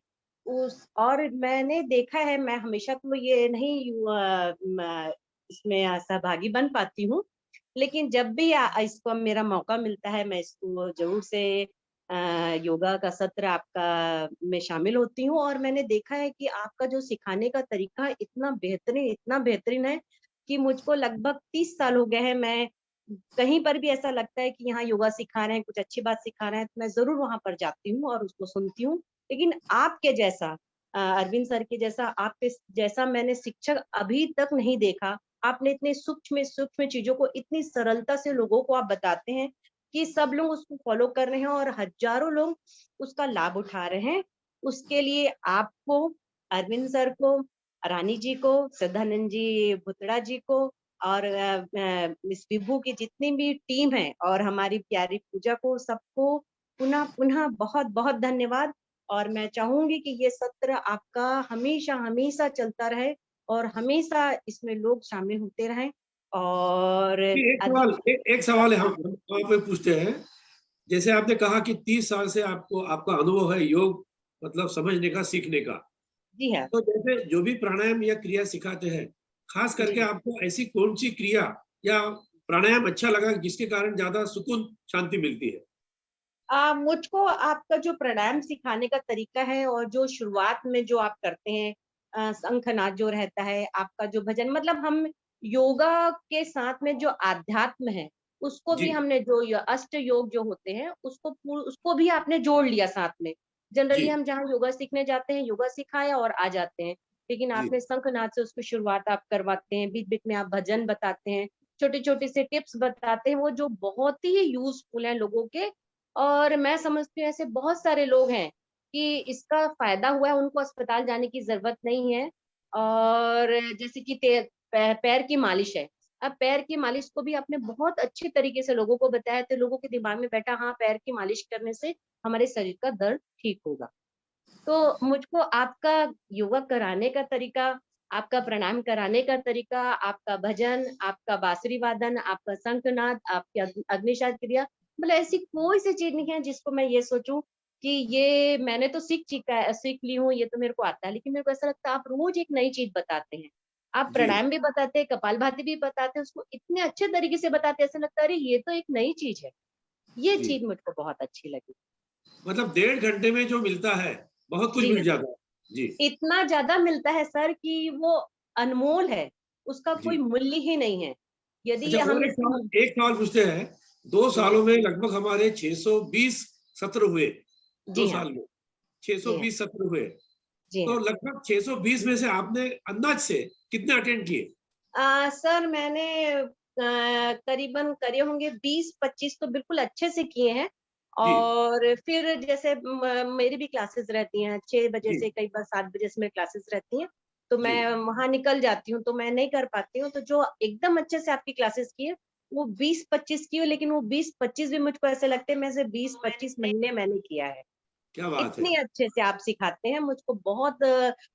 और मैंने देखा है, मैं हमेशा तो ये नहीं इसमें सहभागी बन पाती हूँ, लेकिन जब भी इसको मेरा मौका मिलता है, मैं इसको जरूर से योगा का सत्र आपका में शामिल होती हूँ। और मैंने देखा है कि आपका जो सिखाने का तरीका इतना बेहतरीन है कि मुझको लगभग 30 साल हो गए हैं। मैं कहीं पर भी ऐसा लगता है कि यहाँ योगा सिखा रहे हैं, कुछ अच्छी बात सिखा रहे हैं, तो मैं जरूर वहां पर जाती हूँ और उसको सुनती हूँ। लेकिन आपके जैसा अरविंद सर के जैसा, आपके जैसा मैंने शिक्षक अभी तक नहीं देखा। आपने इतने सूक्ष्म चीजों को इतनी सरलता से लोगों को आप बताते हैं कि सब लोग उसको फॉलो कर रहे हैं, और हजारों लोग उसका लाभ उठा रहे हैं। उसके लिए आपको, अरविंद सर को, रानी जी को, श्रद्धानंद जी भुतड़ा जी को, और मिस विभू की जितनी भी टीम है, और हमारी प्यारी पूजा को, सबको पुनः पुनः बहुत बहुत धन्यवाद। और मैं चाहूंगी कि ये सत्र आपका हमेशा हमेशा चलता रहे, और हमेशा इसमें लोग शामिल होते रहें। और एक सवाल है, हम वहाँ पे पूछते हैं। जैसे आपने कहा कि 30 साल से आपका अनुभव है योग मतलब समझने का, सीखने का। जी हाँ। तो जैसे जो भी प्राणायाम या क्रिया सिखाते हैं, खास करके आपको ऐसी कौन सी क्रिया या प्राणायाम अच्छा लगा जिसके कारण ज्यादा सुकून शांति मिलती है? मुझको आपका जो प्राणायाम सिखाने का तरीका है, और जो शुरुआत में जो आप करते हैं, शंखनाद जो रहता है, आपका जो भजन, मतलब हम योगा के साथ में जो आध्यात्म है उसको भी हमने, जो अष्ट योग जो होते हैं उसको भी आपने जोड़ लिया साथ में। जनरली हम जहाँ योगा सीखने जाते हैं, योगा सिखाया और आ जाते हैं, लेकिन आपने शंखनाद से उसको शुरुआत आप करवाते हैं, बीच बीच में आप भजन बताते हैं, छोटे छोटे से टिप्स बताते हैं, वो जो बहुत ही यूजफुल है लोगों के। और मैं समझती हूँ ऐसे बहुत सारे लोग हैं कि इसका फायदा हुआ है, उनको अस्पताल जाने की जरूरत नहीं है। और जैसे कि पैर की मालिश है, अब पैर की मालिश को भी आपने बहुत अच्छे तरीके से लोगों को बताया, तो लोगों के दिमाग में बैठा, हाँ पैर की मालिश करने से हमारे शरीर का दर्द ठीक होगा। तो मुझको आपका योगा कराने का तरीका, आपका प्राणायाम कराने का तरीका, आपका भजन, आपका बांसुरी वादन, आपका शंखनाद, आपकी अग्निशाद क्रिया, मतलब ऐसी कोई सी चीज नहीं है जिसको मैं ये सोचूं कि ये मैंने तो सीख ली हूँ, ये तो मेरे को आता है। लेकिन मेरे को ऐसा लगता है आप रोज एक नई चीज बताते हैं। आप प्राणायाम भी बताते हैं, कपालभाति भी बताते हैं, उसको इतने अच्छे तरीके से बताते हैं, ऐसा लगता है अरे ये तो एक नई चीज है। ये चीज मुझको बहुत अच्छी लगी। मतलब 1.5 घंटे में जो मिलता है बहुत कुछ मिल जाता है। जी, इतना ज्यादा मिलता है सर कि वो अनमोल है, उसका कोई मूल्य ही नहीं है। यदि अच्छा, हम एक सवाल पूछते हैं। 2 सालों में लगभग हमारे 620 सत्र हुए। 2 साल में 620 सत्र हुए, तो लगभग 620 में से आपने अंदाज से कितने अटेंड किए? सर मैंने करीबन करे होंगे 20-25 तो बिल्कुल अच्छे से किए हैं। और फिर जैसे मेरी भी क्लासेस रहती हैं 6 बजे से, कई बार 7 बजे से मेरी क्लासेस रहती हैं, तो मैं वहां निकल जाती हूँ, तो मैं नहीं कर पाती हूँ। तो जो एकदम अच्छे से आपकी क्लासेस की है वो 20-25 की है, लेकिन वो 20-25 भी मुझको ऐसे लगते हैं मैं से 20-25 महीने मैंने किया है। क्या बात है। इतने अच्छे से आप सिखाते हैं मुझको बहुत।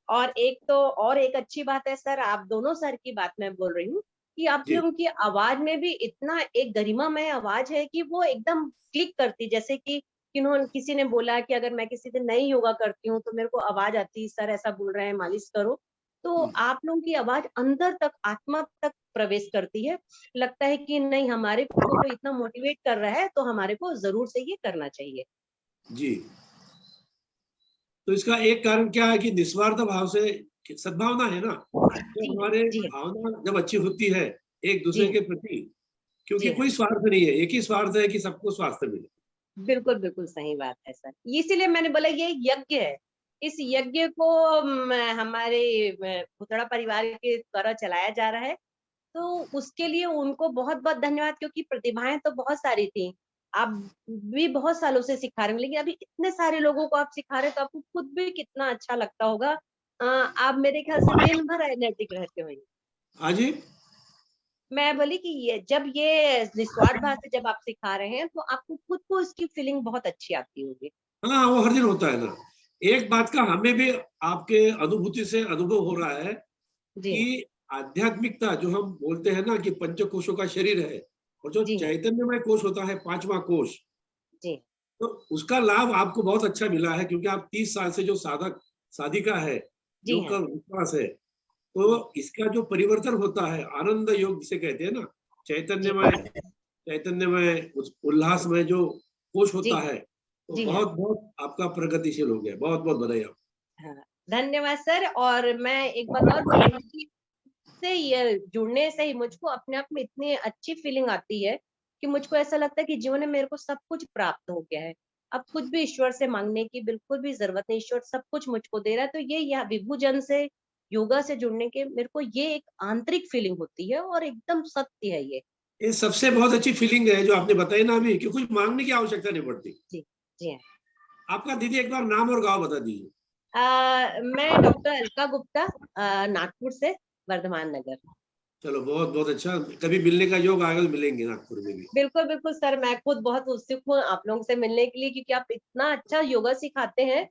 और एक अच्छी बात है सर, आप दोनों सर की बात मैं बोल रही हूँ कि आप लोगों की आवाज में भी इतना एक गरिमामय आवाज है कि वो एकदम क्लिक करती, जैसे कि किसी ने बोला कि अगर मैं किसी दिन नहीं योगा करती हूँ तो मेरे को आवाज आती, सर ऐसा बोल रहे हैं मालिश करो, तो आप लोगों की आवाज अंदर तक, आत्मा तक प्रवेश करती है। लगता है कि नहीं, हमारे को कोई इतना मोटिवेट कर रहा है तो हमारे को जरूर से ये करना चाहिए। जी, तो इसका एक कारण क्या है कि निस्वार्थ भाव से सद्भावना है ना, तो हमारे भावना जब अच्छी होती है एक दूसरे के प्रति, क्योंकि कोई स्वार्थ नहीं है, एक ही स्वार्थ है कि सबको स्वास्थ्य मिले। बिल्कुल बिल्कुल सही बात है सर, इसीलिए मैंने बोला ये यज्ञ है। इस यज्ञ को हमारे भुतड़ा परिवार के द्वारा चलाया जा रहा है, तो उसके लिए उनको बहुत बहुत धन्यवाद, क्योंकि प्रतिभाएं तो बहुत सारी थी। आप भी बहुत सालों से सिखा रहे हैं, लेकिन अभी इतने सारे लोगों को आप सिखा रहे हैं तो आपको खुद भी कितना अच्छा लगता होगा। आप मेरे ख्याल से दिन भर एनर्जेटिक रहते होंगे। हाँ जी, मैं बोली कि जब ये निस्वार्थ भाव से जब आप सिखा रहे हैं तो आपको खुद को इसकी फीलिंग बहुत अच्छी आती होगी। हाँ, वो हर दिन होता है ना। एक बात का हमें भी आपके अनुभूति से अनुभव हो रहा है कि आध्यात्मिकता जो हम बोलते हैं ना कि पंचकोशों का शरीर है, और जो चैतन्यमय कोश होता है, 5वां कोश, तो उसका लाभ आपको बहुत अच्छा मिला है, क्योंकि आप 30 साल से जो साधक साधिका है, योग का विश्वास है, तो इसका जो परिवर्तन होता है, आनंद योग जिसे कहते हैं ना, चैतन्यमय उल्लासमय जो कोश होता है, तो बहुत बहुत आपका प्रगतिशील हो गया। बहुत बहुत बधाई आप। हाँ, धन्यवाद सर। और मैं एक बात और बोलूंगी कि से ये जुड़ने से ही मुझको अपने आप में इतनी अच्छी फीलिंग आती है कि मुझको ऐसा लगता है कि जीवन में मेरे को सब कुछ प्राप्त हो गया है। अब कुछ भी ईश्वर से मांगने की बिल्कुल भी जरूरत नहीं, ईश्वर सब कुछ मुझको दे रहा है। तो ये यहाँ विभुजन से, योगा से जुड़ने के मेरे को ये एक आंतरिक फीलिंग होती है और एकदम सत्य है ये सबसे बहुत अच्छी फीलिंग है जो आपने बताई ना अभी, कि कुछ मांगने की आवश्यकता नहीं पड़ती। जी आपका दीदी एक बार नाम और गांव बता दीजिए। मैं डॉक्टर अलका गुप्ता, नागपुर से, वर्धमान नगर। चलो, बहुत बहुत अच्छा। कभी मिलने का योग आएगा तो मिलेंगे नागपुर में भी। बिल्कुल बिल्कुल सर, मैं खुद बहुत उत्सुक हूँ आप लोगों से मिलने के लिए, क्योंकि आप इतना अच्छा योगा सिखाते हैं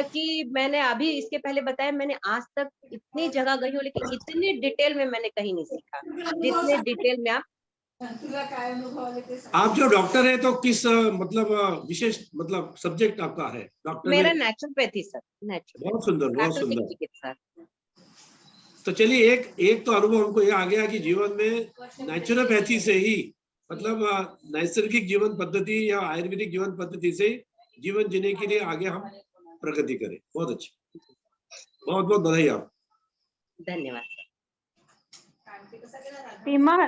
कि मैंने अभी इसके पहले बताया, मैंने आज तक इतनी जगह गई हूँ लेकिन इतनी डिटेल में मैंने कहीं नहीं सीखा जितने डिटेल में आप जो डॉक्टर है तो किस मतलब विशेष मतलब सब्जेक्ट आपका है डॉक्टर मेरा में? नेचुरोपैथी सर, बहुत सुंदर, बहुत प्राकृतिक सुंदर। चिकित्सा। तो चलिए, एक तो अनुभव हमको ये आ गया कि जीवन में नेचुरोपैथी से ही मतलब नैसर्गिक जीवन पद्धति या आयुर्वेदिक जीवन पद्धति से जीवन जीने के लिए आगे हम प्रगति करें। बहुत अच्छा, बहुत बहुत बधाई आप। धन्यवाद।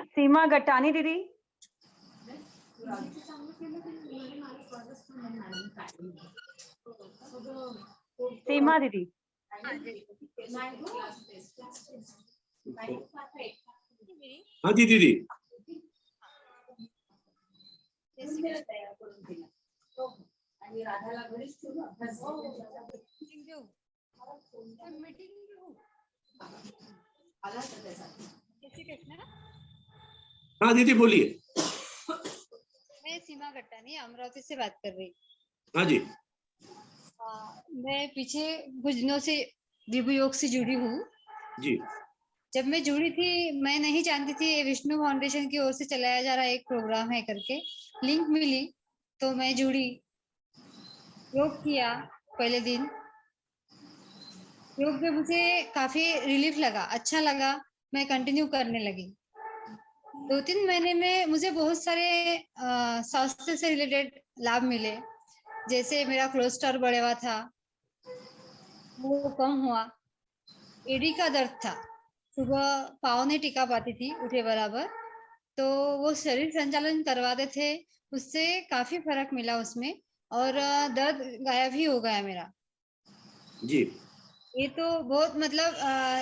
सीमा गटानी दीदी। सीमा दीदी। हाँ जी दीदी। हाँ दीदी बोलिए। मैं सीमा गट्टानी अमरावती से बात कर रही। हाँ जी। मैं पीछे कुछ दिनों से विभु योग से जुड़ी हूँ जी। जब मैं जुड़ी थी मैं नहीं जानती थी ये विष्णु फाउंडेशन की ओर से चलाया जा रहा एक प्रोग्राम है करके, लिंक मिली तो मैं जुड़ी, योग किया। पहले दिन योग में मुझे काफी रिलीफ लगा, अच्छा लगा, मैं कंटिन्यू करने लगी। 2-3 महीने में मुझे बहुत सारे स्वास्थ्य से रिलेटेड लाभ मिले, जैसे मेरा कोलेस्ट्रॉल बढ़ा हुआ था वो कम हुआ, एडी का दर्द था, सुबह पाँव नहीं टिका पाती थी उठे बराबर, तो वो शरीर संचालन करवाते थे, उससे काफी फर्क मिला उसमें, और दर्द गायब ही हो गया मेरा। जी। ये तो बहुत मतलब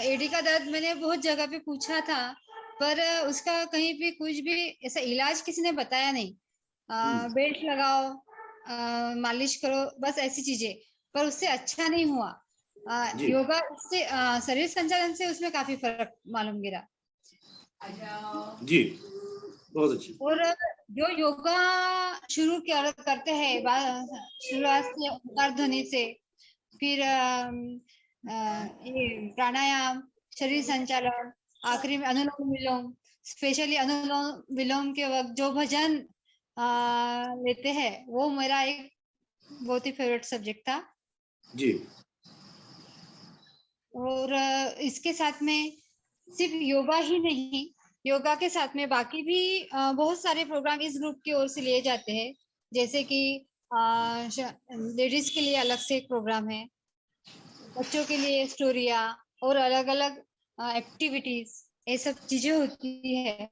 एडी का दर्द मैंने बहुत जगह पे पूछा था, पर उसका कहीं भी कुछ भी ऐसा इलाज किसी ने बताया नहीं। बेल्ट लगाओ, मालिश करो, बस ऐसी चीजें, पर उससे अच्छा नहीं हुआ। योगा उससे शरीर संचालन से उसमें काफी फर्क मालूम गिरा। जी, बहुत अच्छी। और जो योगा शुरू करते हैं शुरुआत से ओंकार ध्वनि से, फिर ये प्राणायाम, शरीर संचालन, आखिरी में अनुलोम विलोम, स्पेशली अनुलोम विलोम के वक्त जो भजन लेते हैं वो मेरा एक बहुत ही फेवरेट सब्जेक्ट था। जी। और इसके साथ में सिर्फ योगा ही नहीं, योगा के साथ में बाकी भी बहुत सारे प्रोग्राम इस ग्रुप की ओर से लिए जाते हैं, जैसे कि लेडीज के लिए अलग से एक प्रोग्राम है, बच्चों के लिए स्टोरिया और अलग अलग एक्टिविटीज, ये सब चीजें होती है।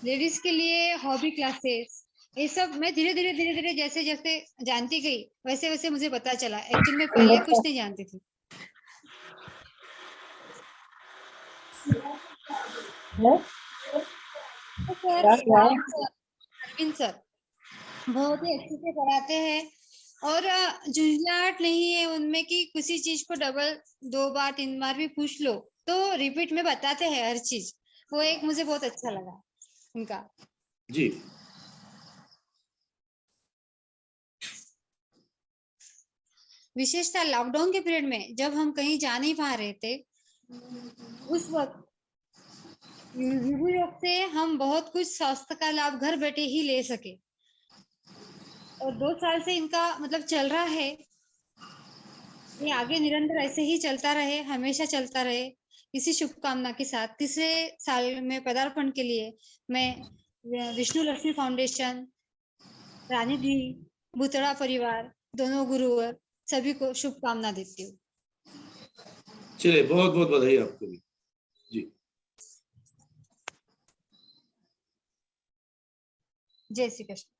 लेडीज के लिए हॉबी क्लासेस, ये सब मैं धीरे धीरे जैसे जैसे जानती गई वैसे वैसे मुझे पता चला। एक्चुअली मैं पहले कुछ नहीं जानती थी। अरविंद सर बहुत ही अच्छे से पढ़ाते हैं और झुंझलाहट नहीं है उनमें कि किसी चीज को डबल 2 बार 3 बार भी पूछ लो तो रिपीट में बताते हैं हर चीज। वो एक मुझे बहुत अच्छा लगा उनका। जी विशेषतः लॉकडाउन के पीरियड में जब हम कहीं जा नहीं पा रहे थे, उस वक्त विभू योग से हम बहुत कुछ स्वास्थ्य का लाभ घर बैठे ही ले सके और 2 साल से इनका मतलब चल रहा है। ये आगे निरंतर ऐसे ही चलता रहे, हमेशा चलता रहे, इसी शुभकामना के साथ 3रे साल में पदार्पण के लिए मैं विष्णु लक्ष्मी फाउंडेशन, रानी दी, भूतड़ा परिवार, दोनों गुरुवर सभी को शुभकामना देती हूँ। चलिए बहुत बहुत बधाई आपको भी। जी जय श्री कृष्ण।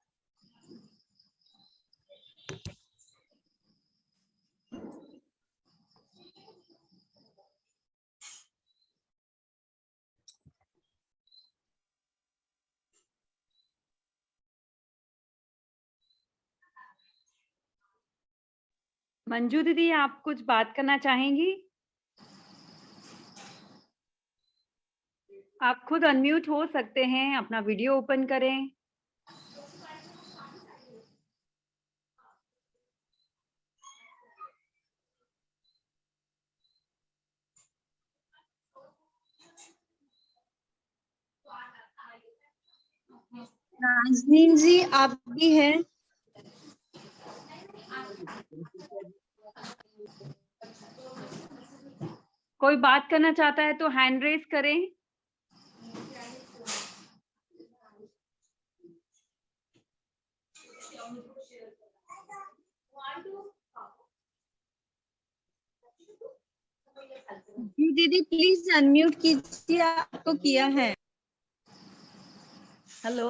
मंजू दीदी, आप कुछ बात करना चाहेंगी? आप खुद अनम्यूट हो सकते हैं, अपना वीडियो ओपन करें। नाज़नीन जी आप भी हैं? कोई बात करना चाहता है तो हैंड रेज करें। जी दीदी प्लीज अनम्यूट कीजिए, आपको किया है। हेलो।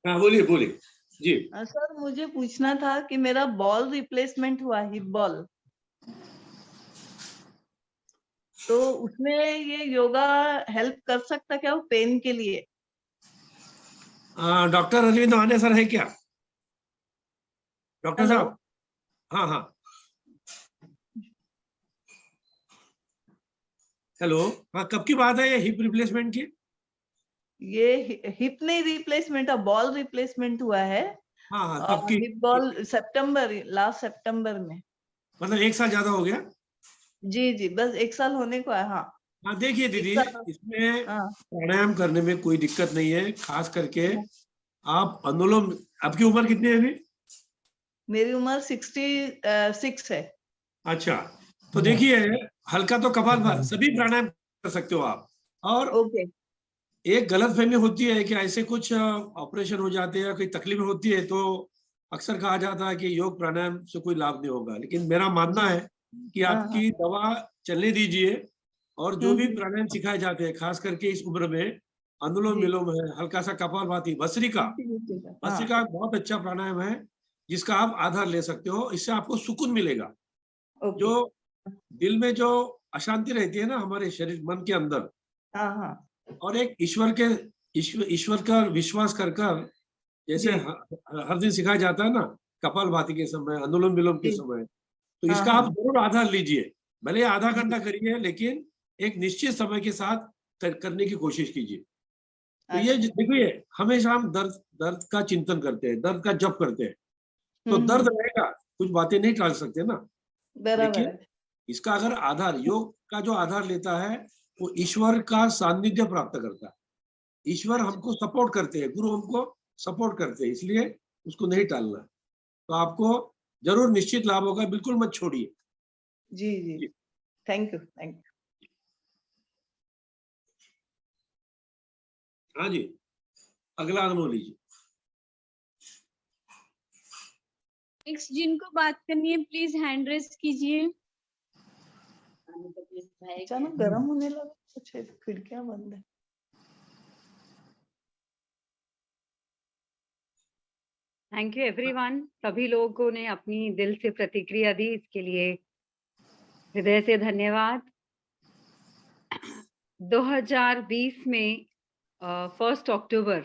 हाँ बोलिए बोलिए। जी सर मुझे पूछना था कि मेरा बॉल रिप्लेसमेंट हुआ, हिप बॉल, तो उसमें ये योगा हेल्प कर सकता क्या वो पेन के लिए? डॉक्टर अरविंद आने सर है क्या? डॉक्टर साहब? हाँ हाँ हेलो। हाँ कब की बात है ये हिप रिप्लेसमेंट की? ये हिप नहीं रिप्लेसमेंट, बॉल रिप्लेसमेंट हुआ है। हाँ हाँ कब की? हिप बॉल सितंबर, लास्ट सितंबर में। मतलब 1 साल ज्यादा हो गया? जी जी बस 1 साल होने को है। हाँ हाँ देखिए दीदी, इसमें प्राणायाम करने में कोई दिक्कत नहीं है, खास करके आप अनुलोम। आपकी उम्र कितनी है अभी? मेरी उम्र 66 है। अच्छा तो देखिए, हल्का तो कपालभाति सभी प्राणायाम कर सकते हो आप। और एक गलत फहमी होती है कि ऐसे कुछ ऑपरेशन हो जाते हैं या कोई तकलीफ होती है तो अक्सर कहा जाता है कि योग प्राणायाम से कोई लाभ नहीं होगा, लेकिन मेरा मानना है कि आपकी दवा चलने दीजिए और जो भी प्राणायाम सिखाए जाते हैं, खास करके इस उम्र में, अनुलोम विलोम है, हल्का सा कपालभाति, भस्त्रिका बहुत अच्छा प्राणायाम है जिसका आप आधार ले सकते हो। इससे आपको सुकून मिलेगा। जो दिल में जो अशांति रहती है ना हमारे शरीर मन के अंदर, और एक ईश्वर का विश्वास कर जैसे हर दिन सिखाया जाता है ना कपालभाति के समय, अनुलोम विलोम के समय, तो इसका आप जरूर आधार लीजिए। भले आधा घंटा करिए लेकिन एक निश्चित समय के साथ करने की कोशिश कीजिए। तो ये देखिए, हमेशा हम दर्द का चिंतन करते हैं, दर्द का जप करते हैं, तो दर्द रहेगा, कुछ बातें नहीं टाल सकते ना। लेकिन इसका अगर आधार, योग का जो आधार लेता है वो ईश्वर का सानिध्य प्राप्त करता है। ईश्वर हमको सपोर्ट करते हैं, गुरु हमको सपोर्ट करते हैं, इसलिए उसको नहीं टालना। तो आपको जरूर निश्चित लाभ होगा, बिल्कुल मत छोड़िए। जी जी, थैंक यू, थैंक यू। हाँ जी, अगला अनमोल जी। नेक्स्ट जिनको बात करनी है प्लीज हैंड रेज कीजिए। अचानक गर्म होने लगा, कुछ खिड़कियां बंद है। Thank you everyone. सभी लोगों ने अपनी दिल से प्रतिक्रिया दी, इसके लिए हृदय से धन्यवाद। 2020 में 1 October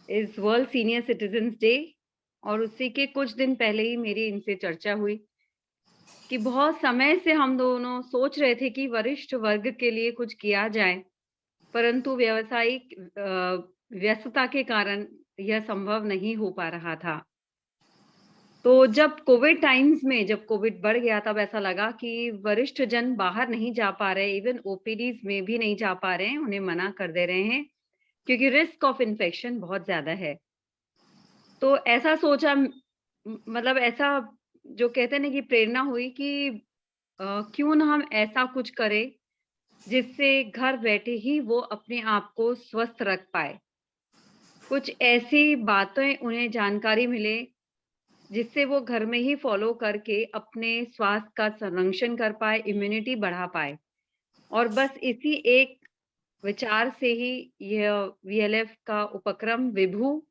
is world senior citizens day, और उसी के कुछ दिन पहले ही मेरी इनसे चर्चा हुई कि बहुत समय से हम दोनों सोच रहे थे कि वरिष्ठ वर्ग के लिए कुछ किया जाए, परंतु व्यावसायिक व्यस्तता के कारण यह संभव नहीं हो पा रहा था। तो जब कोविड टाइम्स में जब कोविड बढ़ गया, तब ऐसा लगा कि वरिष्ठ जन बाहर नहीं जा पा रहे, इवन ओपीडीज में भी नहीं जा पा रहे हैं, उन्हें मना कर दे रहे हैं क्योंकि रिस्क ऑफ इन्फेक्शन बहुत ज्यादा है। तो ऐसा सोचा, मतलब ऐसा जो कहते हैं ना कि प्रेरणा हुई कि क्यों ना हम ऐसा कुछ करें जिससे घर बैठे ही वो अपने आप को स्वस्थ रख पाए। कुछ ऐसी बातें उन्हें जानकारी मिले जिससे वो घर में ही फॉलो करके अपने स्वास्थ्य का संरक्षण कर पाए, इम्यूनिटी बढ़ा पाए। और बस इसी एक विचार से ही यह वीएलएफ का उपक्रम विभू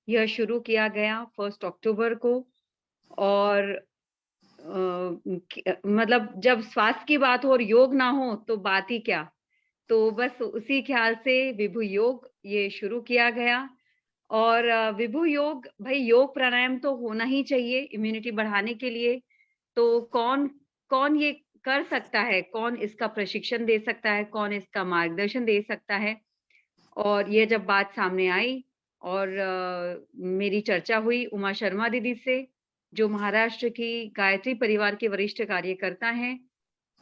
यह शुरू किया गया 1 अक्टूबर को। और मतलब जब स्वास्थ्य की बात हो और योग ना हो तो बात ही क्या। तो बस उसी ख्याल से विभू योग ये शुरू किया गया। और विभू योग, भाई योग प्राणायाम तो होना ही चाहिए इम्यूनिटी बढ़ाने के लिए। तो कौन कौन ये कर सकता है, कौन इसका प्रशिक्षण दे सकता है, कौन इसका मार्गदर्शन दे सकता है। और ये जब बात सामने आई और मेरी चर्चा हुई उमा शर्मा दीदी से, जो महाराष्ट्र की गायत्री परिवार के वरिष्ठ कार्यकर्ता हैं,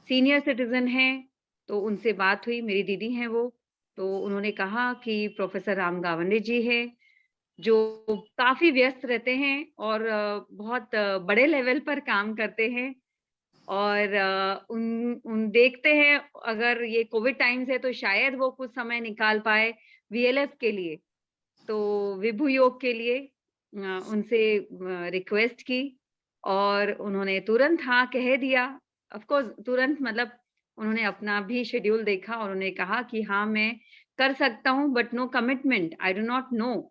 सीनियर सिटीजन हैं, तो उनसे बात हुई, मेरी दीदी हैं वो। तो उन्होंने कहा कि प्रोफेसर राम गावंडे जी हैं, जो काफ़ी व्यस्त रहते हैं और बहुत बड़े लेवल पर काम करते हैं। और उन देखते हैं अगर ये कोविड टाइम्स है तो शायद वो कुछ समय निकाल पाए वीएलएफ के लिए। तो विभू योग के लिए उनसे रिक्वेस्ट की और उन्होंने तुरंत हाँ कह दिया। ऑफ कोर्स तुरंत मतलब उन्होंने अपना भी शेड्यूल देखा और उन्होंने कहा कि हाँ मैं कर सकता हूँ, but no commitment, I do not know.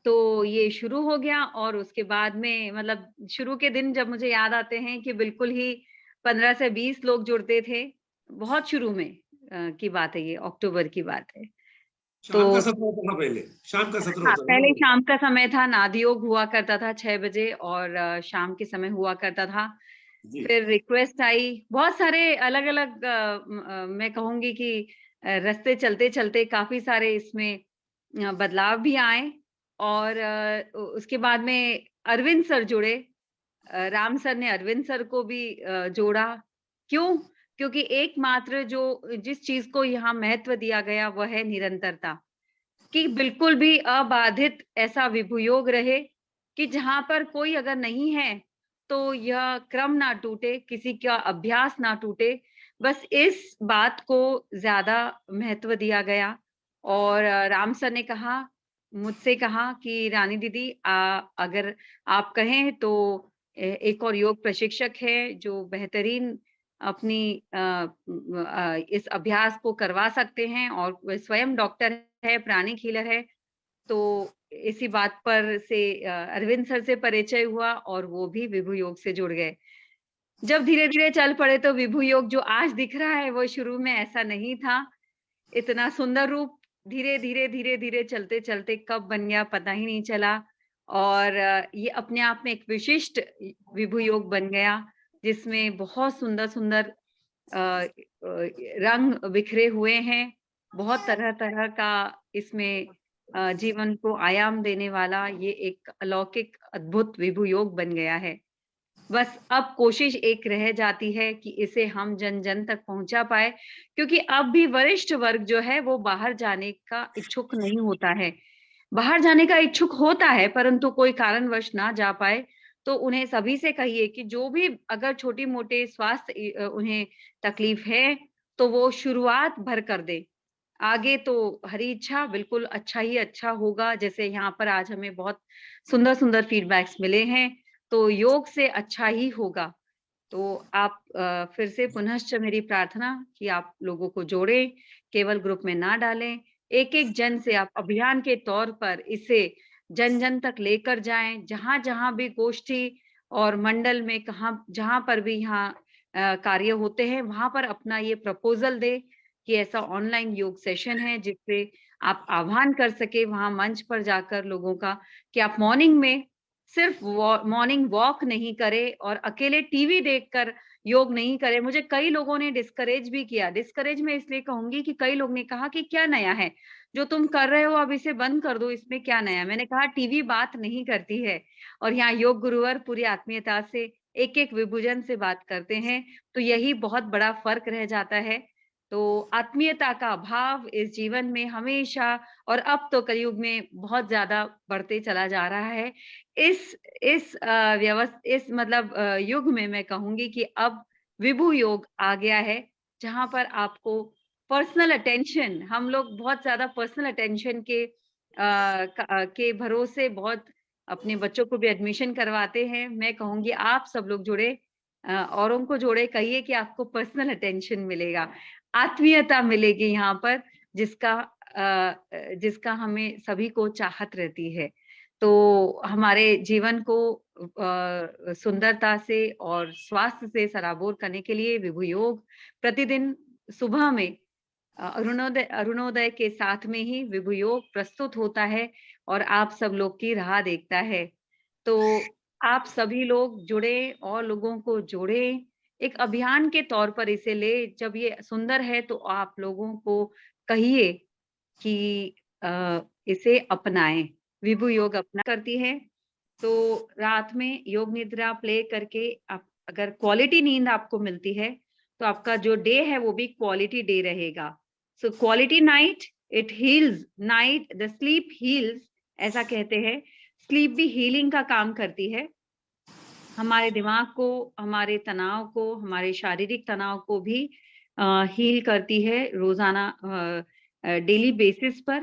तो ये शुरू हो गया और उसके बाद में मतलब शुरू के दिन जब मुझे याद आते हैं कि बिल्कुल ही 15 से 20 लोग जुड़ते थे, बहुत शुरू में की बात है, ये अक्टूबर की बात है। शाम का सत्र होता था पहले, शाम का सत्र होता था। पहले शाम का समय था, नाद योग हुआ करता था 6 बजे और शाम के समय हुआ करता था। फिर रिक्वेस्ट आई, बहुत सारे अलग-अलग मैं कहूँगी कि रास्ते चलते-चलते काफ़ी सारे इसमें बदलाव भी आए। और उसके बाद में अरविंद सर जुड़े, राम सर ने अरविंद सर को भी जोड़ा। क्यों? क्योंकि एकमात्र जो जिस चीज़ को यहाँ महत्व दिया गया वह है निरंतरता, कि बिल्कुल भी अबाधित ऐसा विभू योग रहे कि जहाँ पर कोई अगर नहीं है तो यह क्रम ना टूटे, किसी का अभ्यास ना टूटे। बस इस बात को ज़्यादा महत्व दिया गया। और राम सर ने कहा, मुझसे कहा कि रानी दीदी अगर आप कहें तो एक और योग प्रशिक्षक है जो बेहतरीन अपनी इस अभ्यास को करवा सकते हैं और वह स्वयं डॉक्टर है, प्राणिक हीलर है। तो इसी बात पर से अरविंद सर से परिचय हुआ और वो भी विभू योग से जुड़ गए। जब धीरे-धीरे चल पड़े तो विभू योग जो आज दिख रहा है वो शुरू में ऐसा नहीं था। इतना सुंदर रूप धीरे-धीरे चलते-चलते कब बन गया पता ही नहीं चला। और ये अपने आप में एक विशिष्ट विभू योग बन गया जिसमें बहुत सुंदर-सुंदर रंग बिखरे हुए हैं। बहुत तरह-तरह का इसमें जीवन को आयाम देने वाला ये एक अलौकिक अद्भुत विभू योग बन गया है। बस अब कोशिश एक रह जाती है कि इसे हम जन-जन तक पहुँचा पाएँ, क्योंकि अब भी वरिष्ठ वर्ग जो है वो बाहर जाने का इच्छुक नहीं होता है। बाहर जाने का इच्छुक होता है परंतु कोई कारणवश ना जा पाए तो उन्हें सभी से कहिए कि जो भी अगर छोटी-मोटे स्वास्थ्य उन्हें तकलीफ है, तो वो शुरुआत भर कर दें। आगे तो हरी इच्छा, बिल्कुल अच्छा ही अच्छा होगा। जैसे यहाँ पर आज हमें बहुत सुंदर-सुंदर फीडबैक्स मिले हैं, तो योग से अच्छा ही होगा। तो आप फिर से पुनश्च मेरी प्रार्थना कि आप लोगों को जोड़ें, केवल ग्रुप में ना डालें। एक-एक जन से आप अभियान के तौर पर इसे जन-जन तक लेकर जाएँ, जहाँ-जहाँ भी गोष्ठी और मंडल में कहाँ जहाँ पर भी यहाँ कार्य होते हैं, वहाँ पर अपना ये प्रपोज़ल दें कि ऐसा ऑनलाइन योग सेशन है, जिससे आप आह्वान कर सकें वहाँ मंच पर जाकर लोगों का कि आप मॉर्निंग में सिर्फ मॉर्निंग वॉक नहीं करें और अकेले टीवी देखकर योग नहीं करें। मुझे कई लोगों ने डिस्करेज भी किया। डिस्करेज मैं इसलिए कहूँगी कि कई लोग ने कहा कि क्या नया है? जो तुम कर रहे हो अब इसे बंद कर दो, इसमें क्या नया है? मैंने कहा टीवी बात नहीं करती है और यहाँ योग गुरुवर पूरी आत्मीयता से एक-एक विभुजन से बात करते हैं, तो यही बहुत बड़ा फ़र्क रह जाता है। तो आत्मीयता का अभाव इस जीवन में हमेशा और अब तो कलयुग में बहुत ज़्यादा बढ़ते चला जा रहा है। इस मतलब युग में मैं कहूँगी कि अब विभु योग आ गया है, जहाँ पर आपको पर्सनल अटेंशन हम लोग बहुत ज़्यादा पर्सनल अटेंशन के भरोसे बहुत अपने बच्चों को भी एडमिशन करवाते हैं। मैं कहूँगी आप सब लोग जुड़े औरों को जोड़े, कहिए कि आपको पर्सनल अटेंशन मिलेगा, आत्मीयता मिलेगी यहाँ पर जिसका हमें सभी को चाहत रहती है। तो हमारे जीवन को सुंदरता से और स्वास्थ्य से सराबोर करने के लिए विभु योग प्रतिदिन सुबह में अरुणोदय के साथ में ही विभु योग प्रस्तुत होता है और आप सब लोग की राह देखता है। तो आप सभी लोग जुड़े और लोगों को जोड़ें, एक अभियान के तौर पर इसे ले। जब ये सुंदर है तो आप लोगों को कहिए कि इसे अपनाएं। विभु योग अपना करती है, तो रात में योग निद्रा प्ले करके आप अगर क्वालिटी नींद आपको मिलती है, तो आपका जो डे है वो भी क्वालिटी डे रहेगा। So quality night it heels, night the sleep heels ऐसा कहते हैं। स्लीप भी हीलिंग का काम करती है। हमारे दिमाग को, हमारे तनाव को, हमारे शारीरिक तनाव को भी हील करती है रोज़ाना डेली बेसिस पर।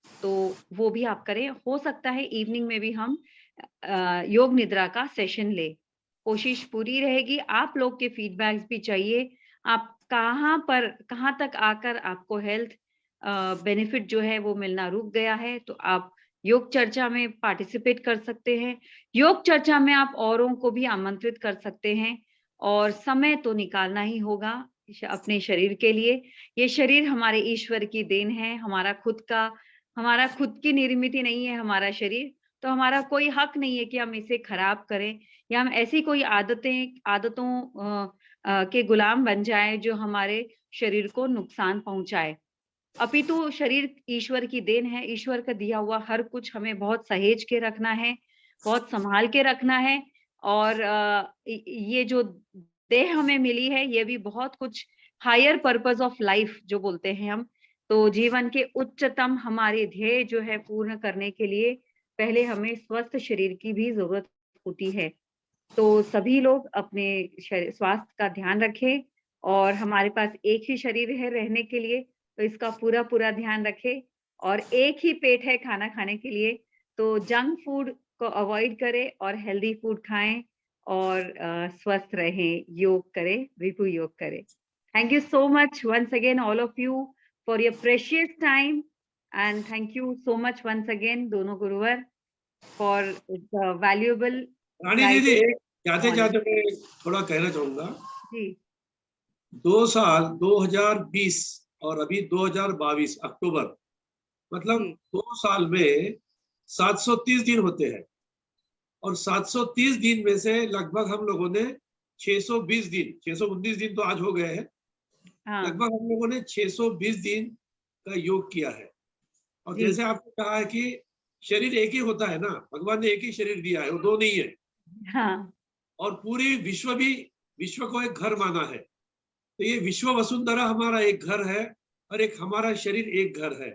तो वो भी आप करें। हो सकता है इवनिंग में भी हम योग निद्रा का सेशन लें। कोशिश पूरी रहेगी। आप लोग के फीडबैक्स भी चाहिए। आप कहाँ तक आकर आपको हेल्थ बेनिफिट जो है वो मिलना रुक गया है, तो आप योग चर्चा में पार्टिसिपेट कर सकते हैं। योग चर्चा में आप औरों को भी आमंत्रित कर सकते हैं और समय तो निकालना ही होगा अपने शरीर के लिए। ये शरीर हमारे ईश्वर की देन है, हमारा खुद की निर्मित नहीं है हमारा शरीर, तो हमारा कोई हक नहीं है कि हम इसे खराब करें या हम ऐसी कोई आदतों के गुलाम बन जाएं जो हमारे शरीर को नुकसान पहुंचाए। अपितु शरीर ईश्वर की देन है। ईश्वर का दिया हुआ हर कुछ हमें बहुत सहेज के रखना है, बहुत संभाल के रखना है और ये जो देह हमें मिली है, ये भी बहुत कुछ हायर पर्पस ऑफ लाइफ जो बोलते हैं हम, तो जीवन के उच्चतम हमारे ध्येय जो है पूर्ण करने के लिए पहले हमें स्वस्थ शरीर की भी जरूरत होती है। तो सभी लोग अपने स्वास्थ्य का ध्यान रखें और हमारे पास एक ही शरीर है रहने के लिए, तो इसका पूरा ध्यान रखें और एक ही पेट है खाना खाने के लिए, तो जंक फूड को अवॉइड करें और हेल्दी फूड खाएं और स्वस्थ रहें, योग करें, विभु योग करें। Thank you so much once again all of you for your precious time and thank you so much once again दोनों गुरुवर for the valuable रानी दीदी जाते जाते मैं थोड़ा कहना चाहूंगा जी। 2 साल 2020 और अभी 2022 अक्टूबर, मतलब 2 साल में 730 दिन होते हैं और 730 दिन में से लगभग हम लोगों ने 620 दिन, 619 दिन तो आज हो गए हैं, लगभग हम लोगों ने 620 दिन का योग किया है। और जैसे आपने कहा है कि शरीर एक ही होता है ना, भगवान ने एक ही शरीर दिया है, वो दो नहीं है। हाँ। और पूरी विश्व को एक घर माना है, तो ये विश्व वसुंधरा हमारा एक घर है और एक हमारा शरीर एक घर है।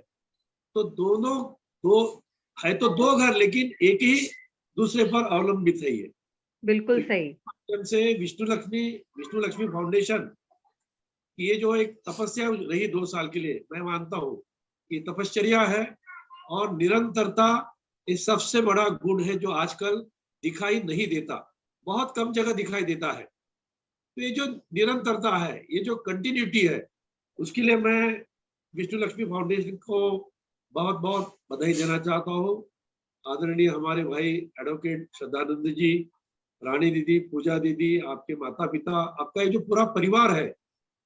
तो दो घर, लेकिन एक ही दूसरे पर अवलंबित है ये। बिल्कुल सही। से विष्णु लक्ष्मी फाउंडेशन ये जो एक तपस्या रही 2 साल के लिए, मैं मानता हूँ कि तपश्चर्या है और निरंतरता ये सबसे बड़ा गुण है जो आजकल दिखाई नहीं देता, बहुत कम जगह दिखाई देता है। तो ये जो निरंतरता है, ये जो कंटिन्यूटी है, उसके लिए मैं विष्णु लक्ष्मी फाउंडेशन को बहुत बहुत बधाई देना चाहता हूँ। आदरणीय हमारे भाई एडवोकेट श्रद्धानंद जी, रानी दीदी, पूजा दीदी, आपके माता पिता, आपका ये जो पूरा परिवार है,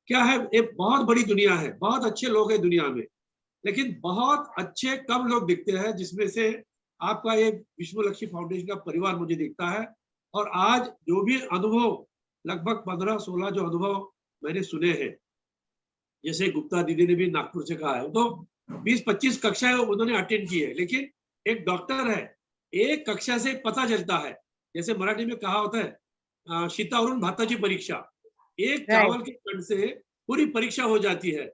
क्या है, एक बहुत बड़ी दुनिया है, बहुत अच्छे लोग हैं दुनिया में, लेकिन बहुत अच्छे कम लोग दिखते हैं, जिसमें से आपका ये विष्णु लक्ष्मी फाउंडेशन का परिवार मुझे दिखता है। और आज जो भी अनुभव, लगभग 15-16 जो अनुभव मैंने सुने हैं, जैसे गुप्ता दीदी ने भी नागपुर से कहा है, तो 20-25 कक्षाएं उन्होंने अटेंड की है, लेकिन एक डॉक्टर है, एक कक्षा से पता चलता है, जैसे मराठी में कहा होता है शीतावरून भाताची परीक्षा, एक चावल के कण से पूरी परीक्षा हो जाती है।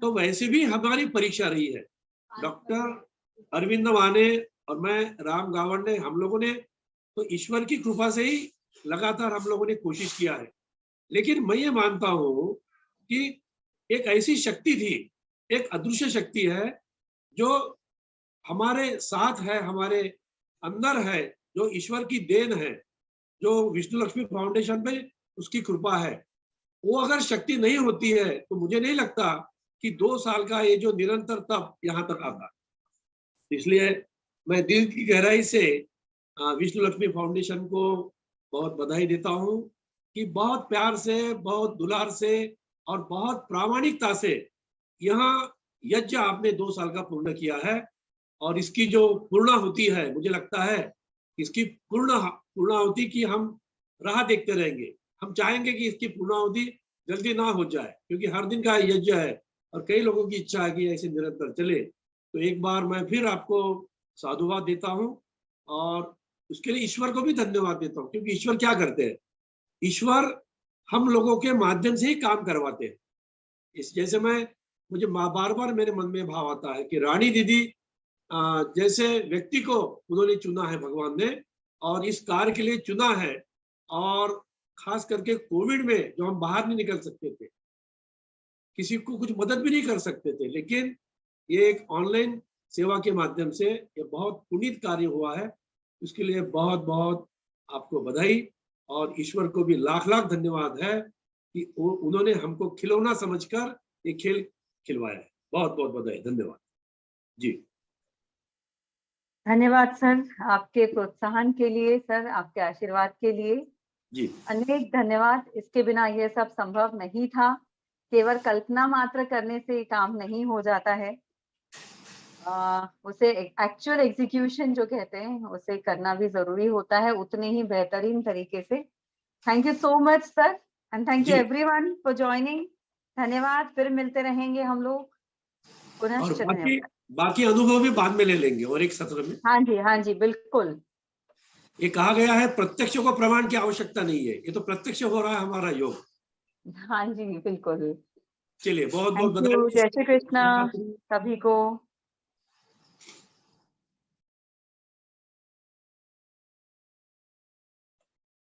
तो वैसे भी हमारी परीक्षा रही है। डॉक्टर अरविंद माने और मैं, राम गावंडे, हम लोगों ने तो ईश्वर की कृपा से ही लगातार हम लोगों ने कोशिश किया है। लेकिन मैं ये मानता हूँ कि एक ऐसी शक्ति थी, एक अदृश्य शक्ति है जो हमारे साथ है, हमारे अंदर है, जो ईश्वर की देन है, जो विष्णु लक्ष्मी फाउंडेशन पे उसकी कृपा है। वो अगर शक्ति नहीं होती है तो मुझे नहीं लगता कि 2 साल का ये जो निरंतर तप यहाँ तक आता। इसलिए मैं दिल की गहराई से विष्णु लक्ष्मी फाउंडेशन को बहुत बधाई देता हूँ कि बहुत प्यार से, बहुत दुलार से और बहुत प्रामाणिकता से यहाँ यज्ञ आपने 2 साल का पूर्ण किया है। और इसकी जो पूर्णाहुति है, मुझे लगता है इसकी पूर्णाहुति की हम राह देखते रहेंगे। हम चाहेंगे कि इसकी पूर्णाहुति जल्दी ना हो जाए, क्योंकि हर दिन का यज्ञ है और कई लोगों की इच्छा है कि ऐसे निरंतर चले। तो एक बार मैं फिर आपको साधुवाद देता हूँ और उसके लिए ईश्वर को भी धन्यवाद देता हूँ, क्योंकि ईश्वर क्या करते हैं, ईश्वर हम लोगों के माध्यम से ही काम करवाते हैं। इस जैसे मुझे बार बार मेरे मन में भाव आता है कि रानी दीदी जैसे व्यक्ति को उन्होंने चुना है भगवान ने, और इस कार्य के लिए चुना है। और खास करके कोविड में जो हम बाहर नहीं निकल सकते थे, किसी को कुछ मदद भी नहीं कर सकते थे, लेकिन ये एक ऑनलाइन सेवा के माध्यम से ये बहुत पुनीत कार्य हुआ है। उसके लिए बहुत बहुत आपको बधाई और ईश्वर को भी लाख लाख धन्यवाद है कि उन्होंने हमको खिलौना समझकर ये खेल खिलवाया है। बहुत बहुत बधाई, धन्यवाद जी। धन्यवाद सर, आपके प्रोत्साहन के लिए, सर आपके आशीर्वाद के लिए जी अनेक धन्यवाद। इसके बिना यह सब संभव नहीं था। केवल कल्पना मात्र करने से काम नहीं हो जाता है, उसे एक्चुअल एग्जीक्यूशन जो कहते हैं उसे करना भी जरूरी होता है, उतने ही बेहतरीन तरीके से। Thank you so much sir, and thank you everyone for joining. धन्यवाद, फिर मिलते रहेंगे हम लोग पुनः। और बाकी अनुभव भी बाद में ले लेंगे और एक सत्र में। हाँ जी बिल्कुल। ये कहा गया है प्रत्यक्ष को प्रमाण की आवश्यकता नहीं है, ये तो प्रत्यक्ष हो रहा है हमारा योग। हाँ जी बिल्कुल। चलिए बहुत बहुत बधाई। जय श्री कृष्णा सभी को।